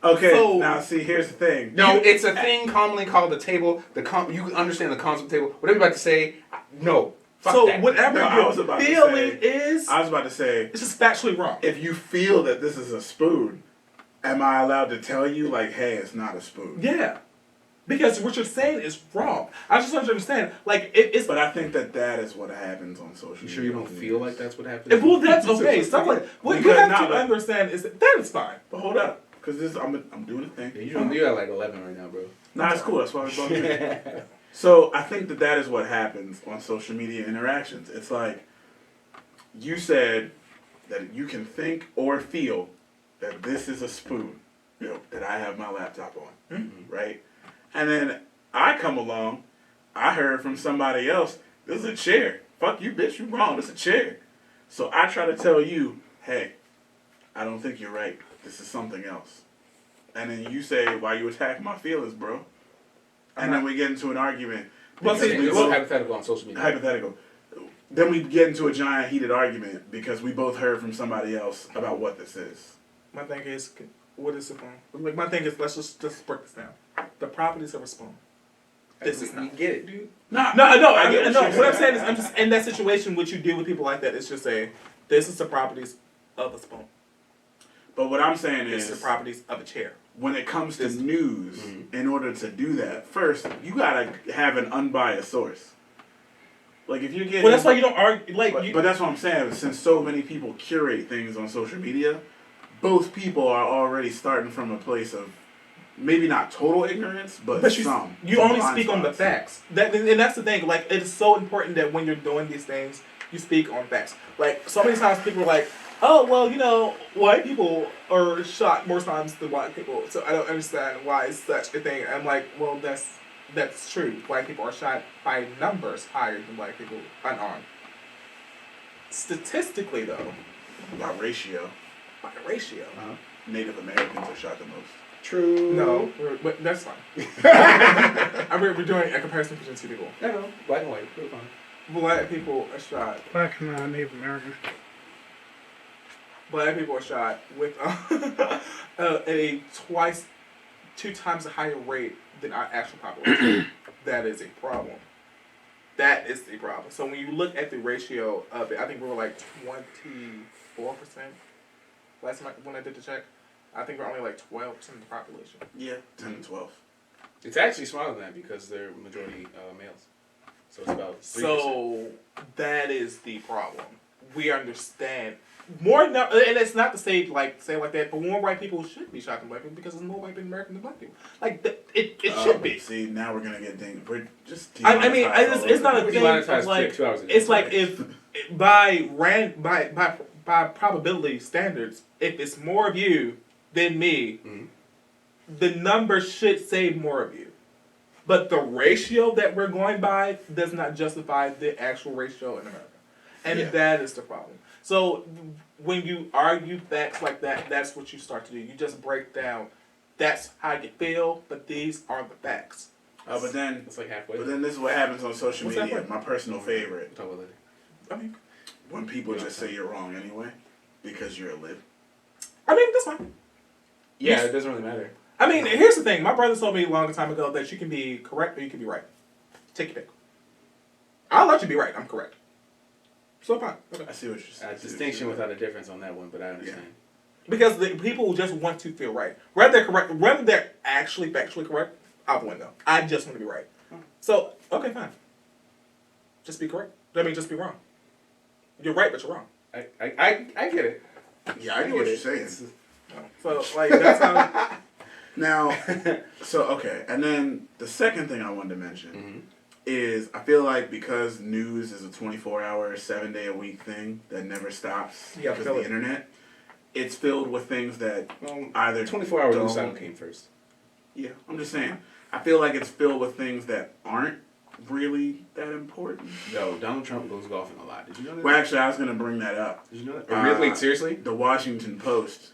Okay, So- now see, here's the thing. No, it's a thing commonly called a table. You can understand the concept of table. Whatever you're about to say, no. Fuck So that. whatever No, I was your about to feeling say- is, I was about to say, it's just factually wrong. if you feel that this is a spoon, am I allowed to tell you like, hey, it's not a spoon? Yeah, because what you're saying is wrong. I just want you to understand, like it's. But I think that is what happens on social You media. sure you don't feel like that's what happens? Well, that's okay. Stuff like what you Because have now, to like- understand is that is fine. But hold up, because this I'm doing a thing. Yeah, you're at like 11 right now, bro. Nah, it's cool. That's why we're both. So I think that is what happens on social media interactions. It's like you said that you can think or feel that this is a spoon, that I have my laptop on, right? And then I come along, I heard from somebody else, this is a chair. Fuck you, bitch, you wrong. This is a chair. So I try to tell you, hey, I don't think you're right. This is something else. And then you say, why you attack my feelings, bro? And then we get into an argument. Well, because see, we It's both- hypothetical on social media. hypothetical. Then we get into a giant heated argument because we both heard from somebody else about what this is. My thing is, what is a spoon? Like my thing is, let's just break this down. The properties of a spoon. This is You not. get it, dude. No. I get No. what you're What I'm saying. saying is, I'm just in that situation. What you do with people like that is just say, this is the properties of a spoon. But what I'm saying This is is, the properties of a chair. when it comes to news, in order to do that, first, you gotta have an unbiased source. Like, if you're getting... Well, that's why you don't argue. Like, But that's what I'm saying. Since so many people curate things on social media, both people are already starting from a place of maybe not total ignorance, but some. you some only blind speak on the spots. facts. And that's the thing. Like, it's so important that when you're doing these things, you speak on facts. Like, so many times people are like, oh, well, white people are shot more times than white people, so I don't understand why it's such a thing. I'm like, well, that's true. White people are shot by numbers higher than black people unarmed. Statistically, though, By ratio, by ratio. Native Americans are shot the most. True. No, but that's fine. We're doing a comparison between two people. I know. Black and white. We're fine. Black people are shot. Black and Native American. Black people are shot with two times a higher rate than our actual population. That is a problem. That is the problem. So when you look at the ratio of it, I think we were like 24% last time when I did the check. I think we're only like 12% of the population. Yeah, 10 to 12. It's actually smaller than that because they're majority males. So it's about 3%. So that is the problem. We understand more now, and it's not to say like that, but more white people should be shot than black people because there's more white Americans than black people. Like it should be. See, now we're gonna get things. We're just. I mean, demonetized all it's not over a the thing place. Demonetized of like 2 hours ago. it's like if by probability standards, if it's more of you than me, the number should say more of you. But the ratio that we're going by does not justify the actual ratio in America. And Yeah. that is the problem. So when you argue facts like that, that's what you start to do. You just break down, that's how you feel, but these are the facts. But then It's like halfway. But then this is what happens on social What's that media. for? My personal favorite. Talk about later. I mean, When people just say you're wrong anyway, because you're a lib. that's fine. Yeah, it doesn't really matter. I mean, here's the thing. My brother told me a long time ago that you can be correct or you can be right. Take your pick. I'll let you be right. I'm correct. So fine. Okay. I see what you're saying. Distinction without a difference on that one, but I understand. Because the people just want to feel right. Whether they're correct, whether they're actually factually correct, out the window. I just want to be right. So, okay, fine. Just be correct. I mean, just be wrong. You're right, but you're wrong. I get it. Yeah, I get what you're saying. So, like, that's how... Now, so, okay. And then the second thing I wanted to mention Mm-hmm. is I feel like because news is a 24-hour, 7-day-a-week thing that never stops Yeah, because fill of the it. internet, it's filled with things that Well, either 24-hour news don't- cycle came first. Yeah, I'm just saying. I feel like it's filled with things that aren't really that important. No, Donald Trump goes golfing a lot. Did you know that? Well, actually, I was going to bring that up. Did you know that? Really? Wait, seriously? The Washington Post,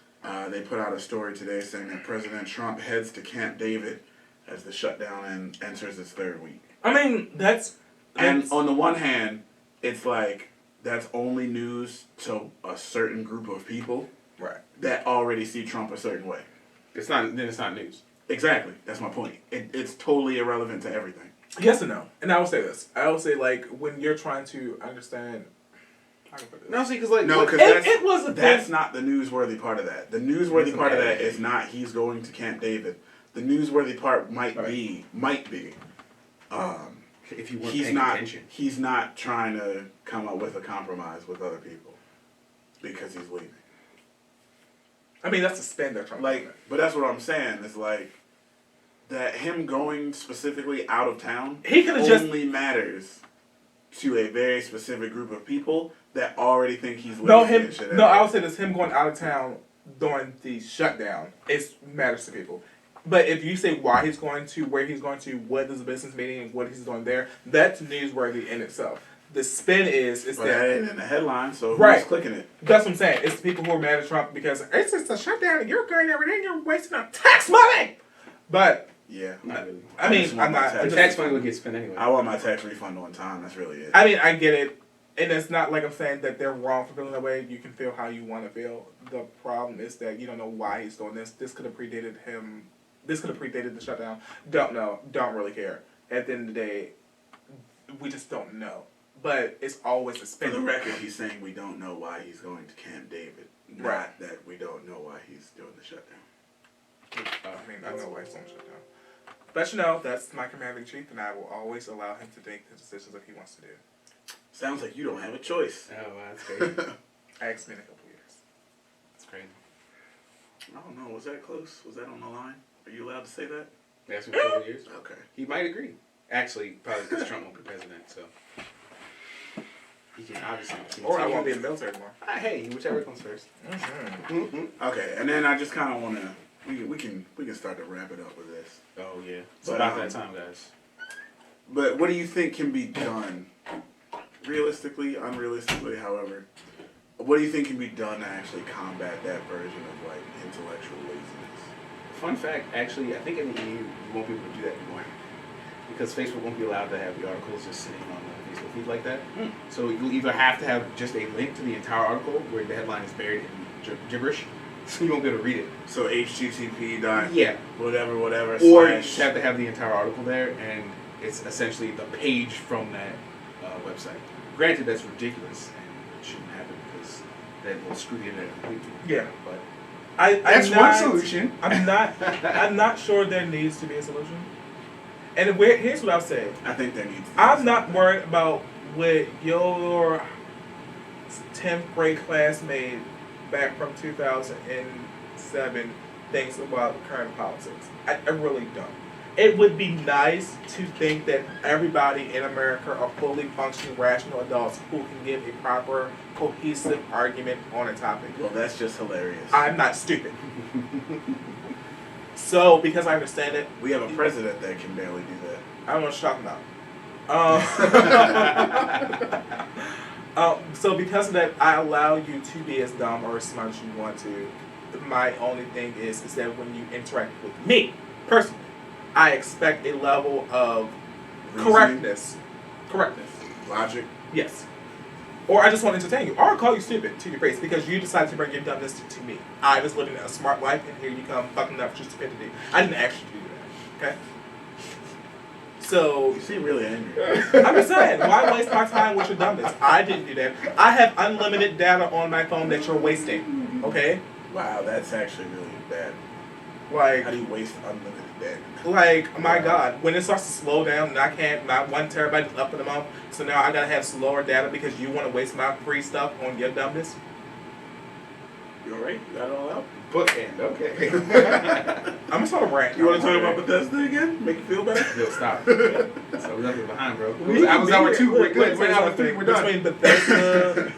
they put out a story today saying that President Trump heads to Camp David as the shutdown enters its third week. I mean, that's And on the one hand, it's like that's only news to a certain group of people right. that already see Trump a certain way. It's not news. Exactly. That's my point. It's totally irrelevant to everything. Yes and no. And I will say this. I will say, like, when you're trying to understand... How can I put this? No, see, because like No, because it was a that's thing. not the newsworthy part of that. The newsworthy part of that is not he's going to Camp David. The newsworthy part might be, if you weren't he's paying not attention. he's not trying to come up with a compromise with other people because he's leaving. I mean, that's a spin they're trying to Like, but that's what I'm saying. It's like that him going specifically out of town He could've just- only matters to a very specific group of people that already think he's leaving. No, and shit No, I anyway. would say this. Him going out of town during the shutdown, it matters to people. But if you say why he's going to, where he's going to, what is the business meeting, and what he's doing there, that's newsworthy in itself. The spin is But that that ain't in the headline, so Right. who's clicking it? that's what I'm saying. It's the people who are mad at Trump because it's just a shutdown and you're going over there and you're wasting our tax money. But Yeah. Not really. I mean, just want I'm my not. tax- The tax money would get spent anyway. I want my tax refund on time. That's really it. I mean, I get it, and it's not like I'm saying that they're wrong for feeling that way. You can feel how you want to feel. The problem is that you don't know why he's doing this. This could have predated him. This could have predated the shutdown. Don't know. Don't really care. At the end of the day, we just don't know. But it's always a For spin. the record, he's saying we don't know why he's going to Camp David, not Right. that we don't know why he's doing the shutdown. I mean, I know why he's doing the shutdown. But you know, that's my commanding chief, and I will always allow him to make the decisions that he wants to do. Sounds like you don't have a choice. Oh, wow, that's crazy. Ask me in a couple years. That's crazy. I don't know. Was that close? Was that on the line? Are you allowed to say that? That's been 4 years. Okay. He might agree. Actually, probably because Trump won't be president, so he can obviously continue. Or I won't be in the military anymore. Hey, whichever comes first. Mm-hmm. Okay, and then I just kind of want to. We can start to wrap it up with this. Oh yeah, it's But, about that time, guys. But what do you think can be done, realistically, unrealistically, however? What do you think can be done to actually combat that version of like intellectual laziness? Fun fact, actually, I think in the EU you won't be able to do that anymore because Facebook won't be allowed to have the articles just sitting on the Facebook feed like that. So you'll either have to have just a link to the entire article where the headline is buried in gibberish, so you won't be able to read it. So HTTP dot Yeah. whatever Or you slash. just have to have the entire article there, and it's essentially the page from that website. Granted, that's ridiculous and it shouldn't happen because that will screw the internet completely. Yeah. But That's one solution. I'm not sure there needs to be a solution. And here's what I'll say. I think there needs. To be I'm not worried about what your 10th grade classmate back from 2007 thinks about current politics. I really don't. It would be nice to think that everybody in America are fully functioning, rational adults who can give a proper, cohesive argument on a topic. Well, that's just hilarious. I'm not stupid. So because I understand it, We have a president that can barely do that. I don't know what you're talking about. So because of that, I allow you to be as dumb or as smart as you want to. My only thing is that when you interact with me personally, I expect a level of Reasoning. correctness. Logic. Yes. Or I just want to entertain you. Or I'll call you stupid to your face because you decided to bring your dumbness to me. I was living a smart life and here you come fucking up for your stupidity. I didn't actually do that. Okay? So, You seem really angry. I'm just saying, why waste my time with your dumbness? I didn't do that. I have unlimited data on my phone that you're wasting. Okay? Wow, that's actually really bad. Like, How do you waste unlimited data? Like, my God, when it starts to slow down and I can't, my 1 terabyte is up in a month, so now I gotta have slower data because you want to waste my free stuff on your dumbness? You alright? You got it all out? Bookend, okay. I'm gonna start a rant. You want to talk about Bethesda again? Make you feel better? Yo, stop. So we left it behind, bro. I was hour 2. We're good. We're hour 3. We're done. Between Bethesda,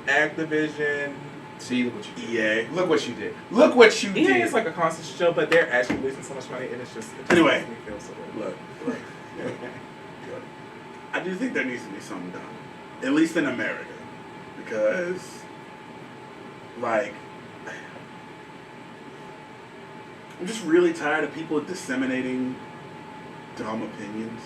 Activision, See, look what you did. EA. Look what you did. Look what you EA did. is like a constant show, but they're actually losing so much money, and it just Anyway. makes me feel so good. Look. I do think there needs to be something done. At least in America. Because, like, I'm just really tired of people disseminating dumb opinions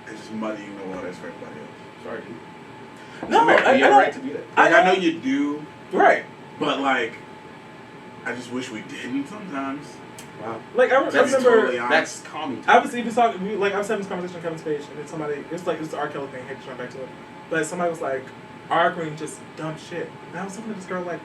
and just muddying the waters for everybody else. Sorry, dude. No, America, you have I a right to do that. Like, I know you do, Right. but, like, I just wish we didn't sometimes. Wow. Like, I To be remember, totally honest. That's calming. I was even talking, like, I was having this conversation on Kevin's page, and then somebody, it's like, it's the R. Kelly thing, I hate to jump back to it, but somebody was like, arguing just dumb shit. And I was talking to this girl, like,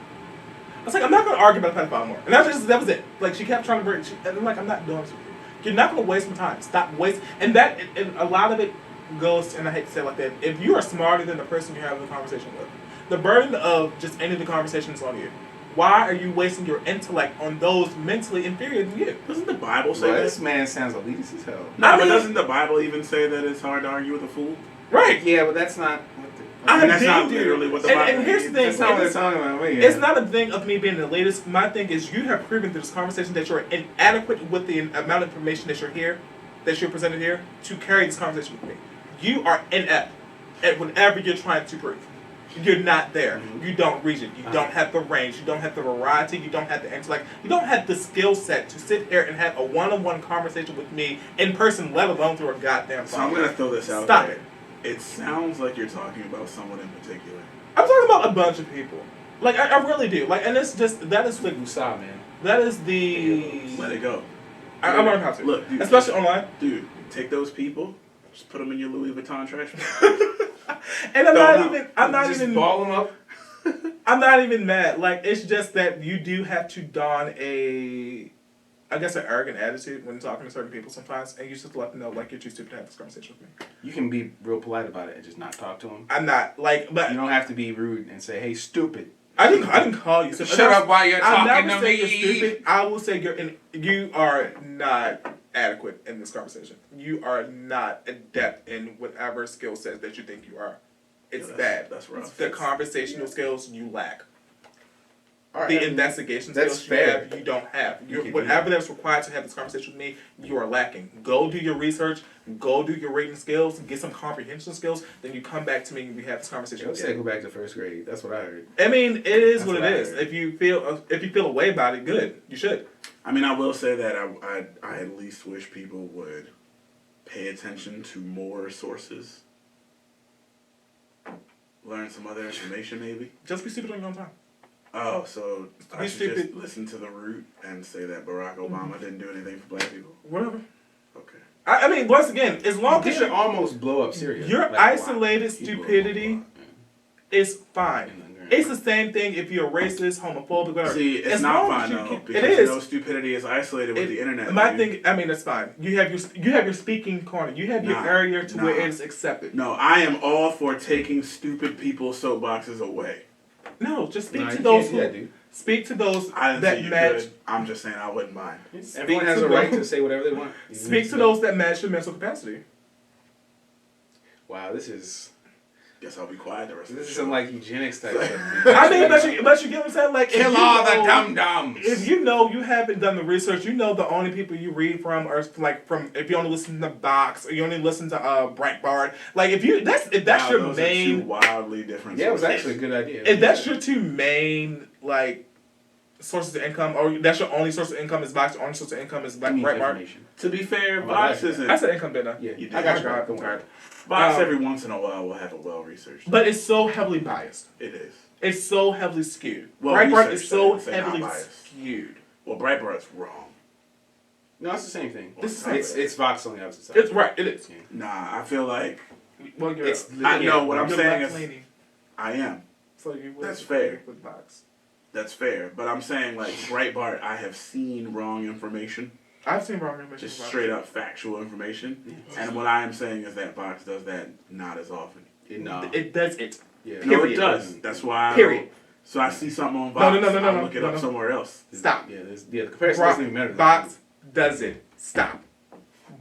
I was like, I'm not going to argue about a pedophile more. And that was it. Like, she kept trying to bring, and I'm like, I'm not doing this with you. You're not going to waste my time. Stop wasting. And that, and a lot of it goes, and I hate to say it like that, if you are smarter than the person you're having the conversation with, the burden of just ending the conversation is on you. Why are you wasting your intellect on those mentally inferior than you? Doesn't the Bible say Well, that? this man sounds elitist as hell. No, I but mean- doesn't the Bible even say that it's hard to argue with a fool? Right. Yeah, but that's not what the... I And that's not did, literally what the and, Bible and here's the means. thing. That's not what they're it's, talking about. Me, it's not a thing of me being the latest. My thing is you have proven through this conversation that you're inadequate with the amount of information that you're here, that you're presented here, to carry this conversation with me. You are inept at whatever you're trying to prove. You're not there. You don't reach it. You don't have the range. You don't have the variety. You don't have the intellect. You don't have the skill set to sit here and have a one-on-one conversation with me in person, let alone through a goddamn So I'm phone. gonna throw this out Stop there. it. It sounds like you're talking about someone in particular. I'm talking about a bunch of people. Like I really do. Like, and it's just that is like Musa, man. that is the. Let it go. I learned how to. Look, dude, especially online. Dude, take those people, just put them in your Louis Vuitton trash. And I'm No, not no. even. I'm not Just even. ball them up. I'm not even mad. Like, it's just that you do have to don a, I guess, an arrogant attitude when talking to certain people sometimes, and you just have to let them know, like, you're too stupid to have this conversation with me. You can be real polite about it and just not talk to them. I'm not like, but You don't have to be rude and say, "Hey, stupid." I didn't call you stupid. Shut up while you're I'll talking never to say you're me. stupid. I will say you are not adequate in this conversation. You are not adept in whatever skill set that you think you are. It's Yeah, bad. that's rough. The conversational skills you lack. All right. The investigation That's skills fair. you have, you don't have. You can do Whatever that. that's required to have this conversation with me, you are lacking. Go do your research. Go do your reading skills. Get some comprehension skills. Then you come back to me and we have this conversation. Let's say go back to first grade. That's what I heard. I mean, it is That's what what it I is. heard. If you feel a way about it, good. You should. I mean, I will say that I at least wish people would pay attention to more sources. Learn some other information, maybe. Just be stupid on your own time. Oh, so I Be should stupid. just listen to The Root and say that Barack Obama didn't do anything for black people? Whatever. Okay. I mean, once again, as long He as should almost blow up Syria. your Like, isolated He blew up a stupidity lot. is fine. In the ground. It's the same thing if you're racist, homophobic, whatever. See, it's As not long as fine you though, keep- because it you is. know stupidity is isolated with the internet. My dude. thing, I mean, that's fine. You have your speaking corner. You have your Nah, area to where nah. it is accepted. No, I am all for taking stupid people's soapboxes away. No, just speak Nah, to you those can't do who that, dude. speak to those I didn't that say you match. could. I'm just saying I wouldn't mind. Everyone has to a right those- to say whatever they want. Speak to those that match your mental capacity. Wow, this is Guess I'll be quiet the rest of the This is show. some like eugenics type stuff. I mean, but you get what I'm saying? Like, Kill if you all the know- dum-dums. If you know you haven't done the research, you know the only people you read from are like from if you only listen to Vox or you only listen to Breitbart. Like if that's Wow, your those are two main wildly different. Yeah, it was sources. actually a good idea. if that's your two main like sources of income, or that's your only source of income is Vox, your only source of income is I need Breitbart. information. To be fair, Oh, Vox I like isn't. I said income, didn't I? Yeah, You did. I got you. God, Don't worry. Vox every once in a while will have a well researched. But it's so heavily biased. It is. It's so heavily skewed. Well, Breitbart research is so said not heavily biased. skewed. Well, Breitbart's wrong. No, it's the same thing. This is- It's Vox on the opposite side. It's right. It is. Nah, I feel like Well, you're It's I know what I'm you're saying is left-leaning, I am. so you would That's fair. with Vox. That's fair, but I'm saying like Breitbart, I have seen wrong information, I've seen wrong information. just about straight up factual information, and what I am saying is that Vox does that not as often. It does it. Yeah. No, it Period. does. That's why. Period. So I see something on No, Vox. no, I look it up no. somewhere else. Stop. Yeah, the comparison doesn't even matter. Vox does it. Stop.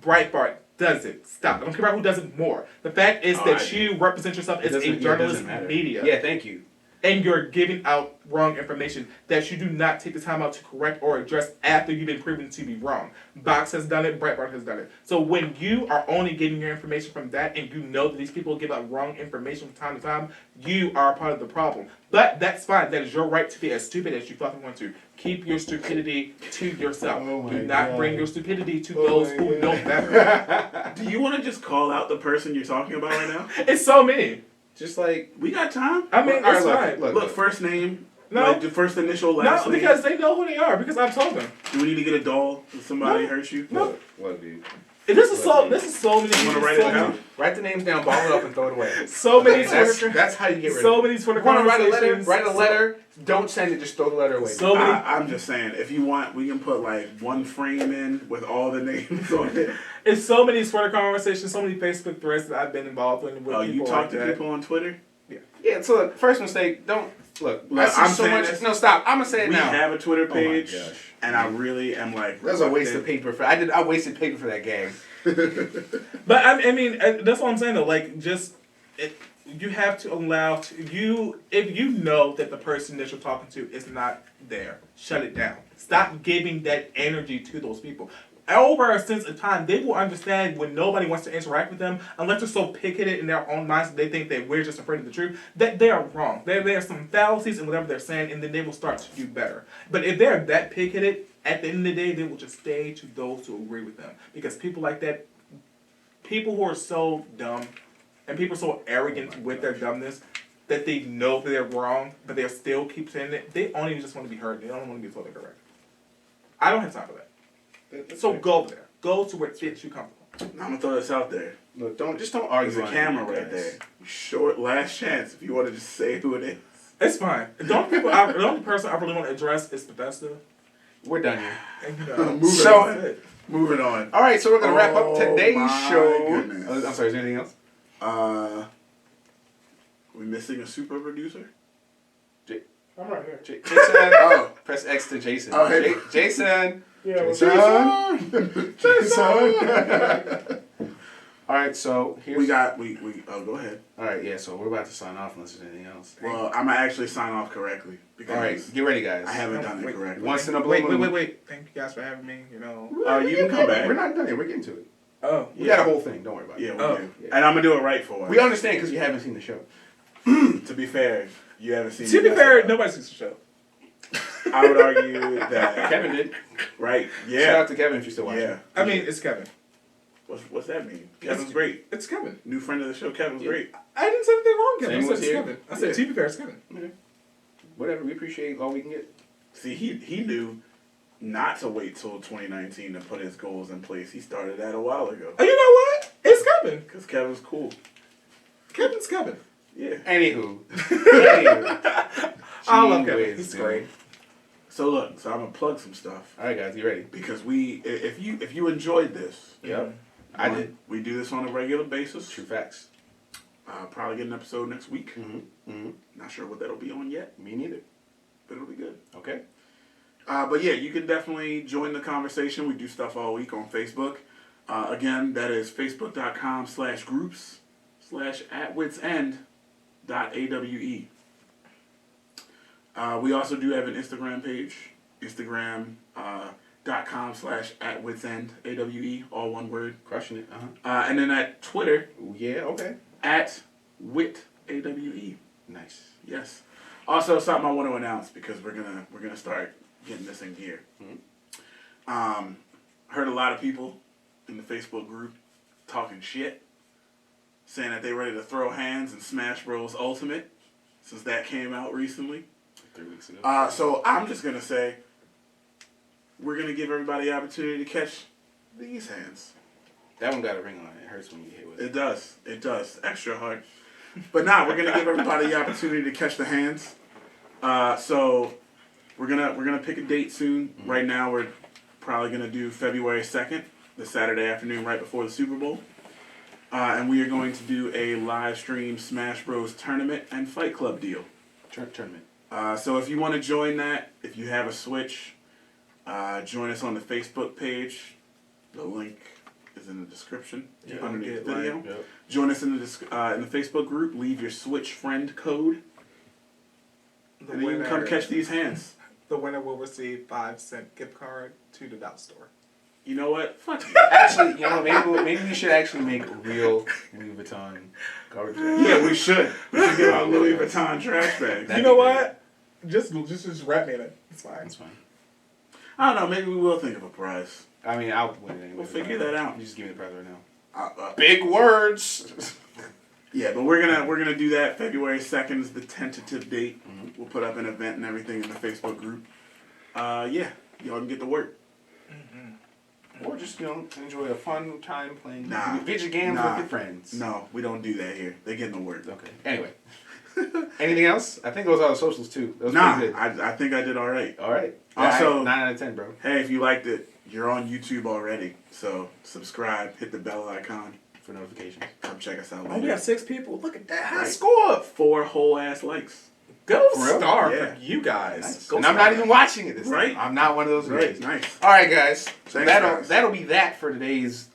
Breitbart does it. Stop. I don't care about who does it more. The fact is that you represent yourself as a journalist media. Yeah, thank you. And you're giving out wrong information that you do not take the time out to correct or address after you've been proven to be wrong. Vox has done it, Breitbart has done it. So when you are only getting your information from that and you know that these people give out wrong information from time to time, you are a part of the problem. But that's fine. That is your right to be as stupid as you fucking want to. Keep your stupidity to yourself. Oh my do not God. bring your stupidity to Oh those my who God. know better. Do you want to just call out the person you're talking about right now? It's so many. Just like, We got time. I mean, all it's right, fine. Look, first name. No. Like the first initial, last No, name. because they know who they are. Because I've told them. Do we need to get a doll if somebody No. hurts you? No. Look, dude. This is so many. You want to write so it many- down? Write the names down, ball it up, and throw it away. So many That's, Twitter. that's how you get rid So of it. many Twitter You want to write a letter? conversations. Write a letter. Don't send it. Just throw the letter away. So many. I'm just saying, if you want, we can put like one frame in with all the names on it. It's so many Twitter conversations, so many Facebook threads that I've been involved with. Oh, you people talk like to that. people on Twitter? Yeah. So look, first mistake. Don't look. I Look, see I'm so saying much. this- No, stop. I'm gonna say it We now. have a Twitter my page, gosh. and I really am like. That was a waste of reluctant. paper. I wasted paper for that gag. But I mean, that's what I'm saying though. Like, you have to allow if you know that the person that you're talking to is not there, shut it down. Stop giving that energy to those people. Over a sense of time, they will understand when nobody wants to interact with them, unless they're so picketed in their own minds that they think that we're just afraid of the truth, that they are wrong. There are some fallacies in whatever they're saying, and then they will start to do better. But if they're that picketed, at the end of the day, they will just stay to those who agree with them. Because people like that, people who are so dumb, and people so arrogant with their dumbness, that they know that they're wrong, but they still keep saying it, they only just want to be heard. They don't want to be totally correct. I don't have time for that. So go there. Go to where it fits you comfortable. I'm gonna throw this out there. Look, don't argue. There's a on camera it, right guys. there. Short last chance if you want to just say who it is. It's fine. The only person I really want to address is Bethesda. We're done here. And, Moving So- on. Moving on. All right, so we're gonna wrap up Oh today's my show. goodness. I'm sorry. Is there anything else? We missing a super producer? I'm right here. Jason. Oh. Press X to Jason. Oh, hey. Jason. Yeah, Jason. All right, so here's. We go ahead. All right, yeah. So we're about to sign off unless there's anything else. Well, I'm gonna actually sign off correctly because All right, get ready, guys. I haven't done it Wait, correctly. Once in a blue moon. Wait. Thank you guys for having me. You know. You can come back. We're not done yet. We're getting to it. Oh. We got a whole thing. Don't worry about it. Yeah, we Oh. do. Yeah. And I'm gonna do it right for We us. understand because you haven't seen the show. To be fair, you haven't seen. To me be fair, mess nobody sees the show. up. I would argue that Kevin did. right. Shout Yeah. out to Kevin if you're still watching. Yeah. I mean, it's Kevin. What's that mean? Kevin's great. It's Kevin. New friend of the show. Kevin's Yeah. great. I didn't say anything wrong, Kevin. Same I said with it's you. Kevin. I said, Yeah. to be fair, it's Kevin. Whatever. We appreciate all we can get. See, he knew not to wait till 2019 to put his goals in place. He started that a while ago. Oh, you know what? It's Kevin. Because Kevin's cool. Kevin's Kevin. Yeah. Anywho. I love Gee Kevin. whiz, He's man. great. So look, so I'm gonna plug some stuff All right, guys, you ready? because if you enjoyed this, Yep. I one, did. We do this on a regular basis. True facts. Probably get an episode next week. Mm-hmm. Not sure what that'll be on yet, Me neither. but it'll be good. Okay. But yeah, you can definitely join the conversation. We do stuff all week on Facebook. Again, that is facebook.com/groups/@witsend. witsend.awe. We also do have an Instagram page, Instagram.com/@witsend, AWE, all one word. Crushing it. And then at Twitter, Yeah. Okay. @witawe. Nice. Yes. Also, something I want to announce because we're gonna start getting this in gear. Heard a lot of people in the Facebook group talking shit, saying that they ready to throw hands in Smash Bros. Ultimate since that came out recently. 3 weeks ago. So I'm just gonna say we're gonna give everybody the opportunity to catch these hands. That one got a ring on it. It hurts when you get hit with it. It does. It does. Extra hard. But nah, we're gonna give everybody the opportunity to catch the hands. So we're gonna pick a date soon. Right now we're probably gonna do February 2nd, the Saturday afternoon right before the Super Bowl. And we are going to do a live stream Smash Bros. Tournament and Fight Club deal. Tournament. So if you want to join that, if you have a Switch, join us on the Facebook page. The link is in the description underneath the video. Yep. Join us in the Facebook group. Leave your Switch friend code, and then you can come catch these hands. The winner will receive 5-cent gift card to the Dow store. You know what? Fuck you. Actually, you know, maybe we should actually make real Louis Vuitton garbage bags. Yeah, we should. We should get our Louis Vuitton trash bags. That'd You know be great. what? Just wrap me in it. It's fine. That's fine. I don't know. Maybe we will think of a prize. I mean, I'll win it anyway. We'll figure that out. You just give me the prize right now. Uh, Big words. Yeah, but we're gonna do that. February 2nd is the tentative date. We'll put up an event and everything in the Facebook group. Yeah, y'all can get to work. Or just, you know, enjoy a fun time playing Nah. video games Nah. with your friends. No, we don't do that here. They get to work. Okay. Anyway. Anything else? I think those are the socials too. That was Nah, pretty good. I think I did all right. All right. Also- 9 out of 10, bro. Hey, if you liked it, you're on YouTube already. So subscribe, hit the bell icon, For notifications. come check us out Oh, we later. got 6 people. Look at that. High Right. score. 4 whole ass likes. Go For real? star Yeah. for you guys. Nice. Go And I'm star. not even watching it this Right. time. I'm not one of those Right, guys. nice. All right, guys. So Thanks, guys. that'll be that for today's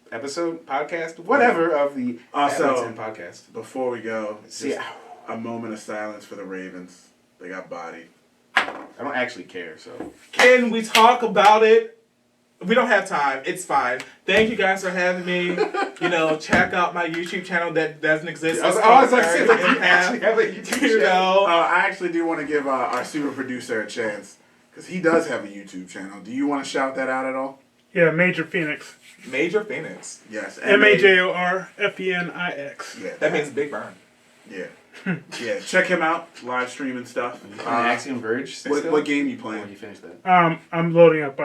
episode, podcast, whatever of the Also- Atlas and podcast. Before we go, See, just a moment of silence for the Ravens. They got bodied. I don't actually care, so. Can we talk about it? We don't have time. It's fine. Thank you guys for having me. You know, check out my YouTube channel that doesn't exist. I was like, It's you called actually have a YouTube You channel. know, I actually do want to give our super producer a chance because he does have a YouTube channel. Do you want to shout that out at all? Yeah, Major Phoenix. Major Phoenix. Yes. MAJORFENIX. Yeah. That means Big Burn. Yeah. Yeah. Check him out. Live streaming stuff. Axiom Verge. What game you Oh, playing? you finished that. I'm loading up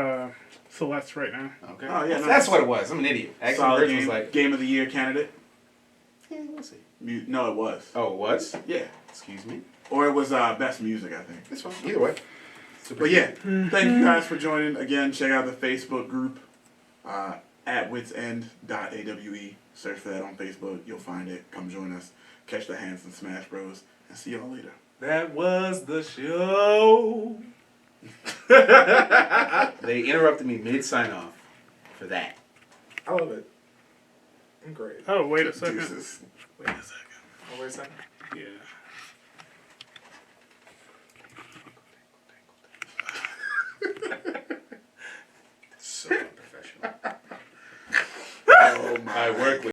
Celeste right now. Okay. Oh, yeah, That's nice. what it was. I'm an idiot. Axiom Solid Verge game. was like, Game of the year candidate. yeah, we'll see. No, it was. Oh, it was? Yeah. Excuse me. Or it was best music, I think. It's fine. Either way. But yeah, thank you guys for joining. Again, check out the Facebook group at witsend.awe. Search for that on Facebook. You'll find it. Come join us. Catch the hands in Smash Bros. And see y'all later. That was the show. They interrupted me mid sign off for that. I love it. I'm great. Oh, wait a second. Deuces. Wait a second. Oh, wait a second. Yeah. So unprofessional. Oh my. I work with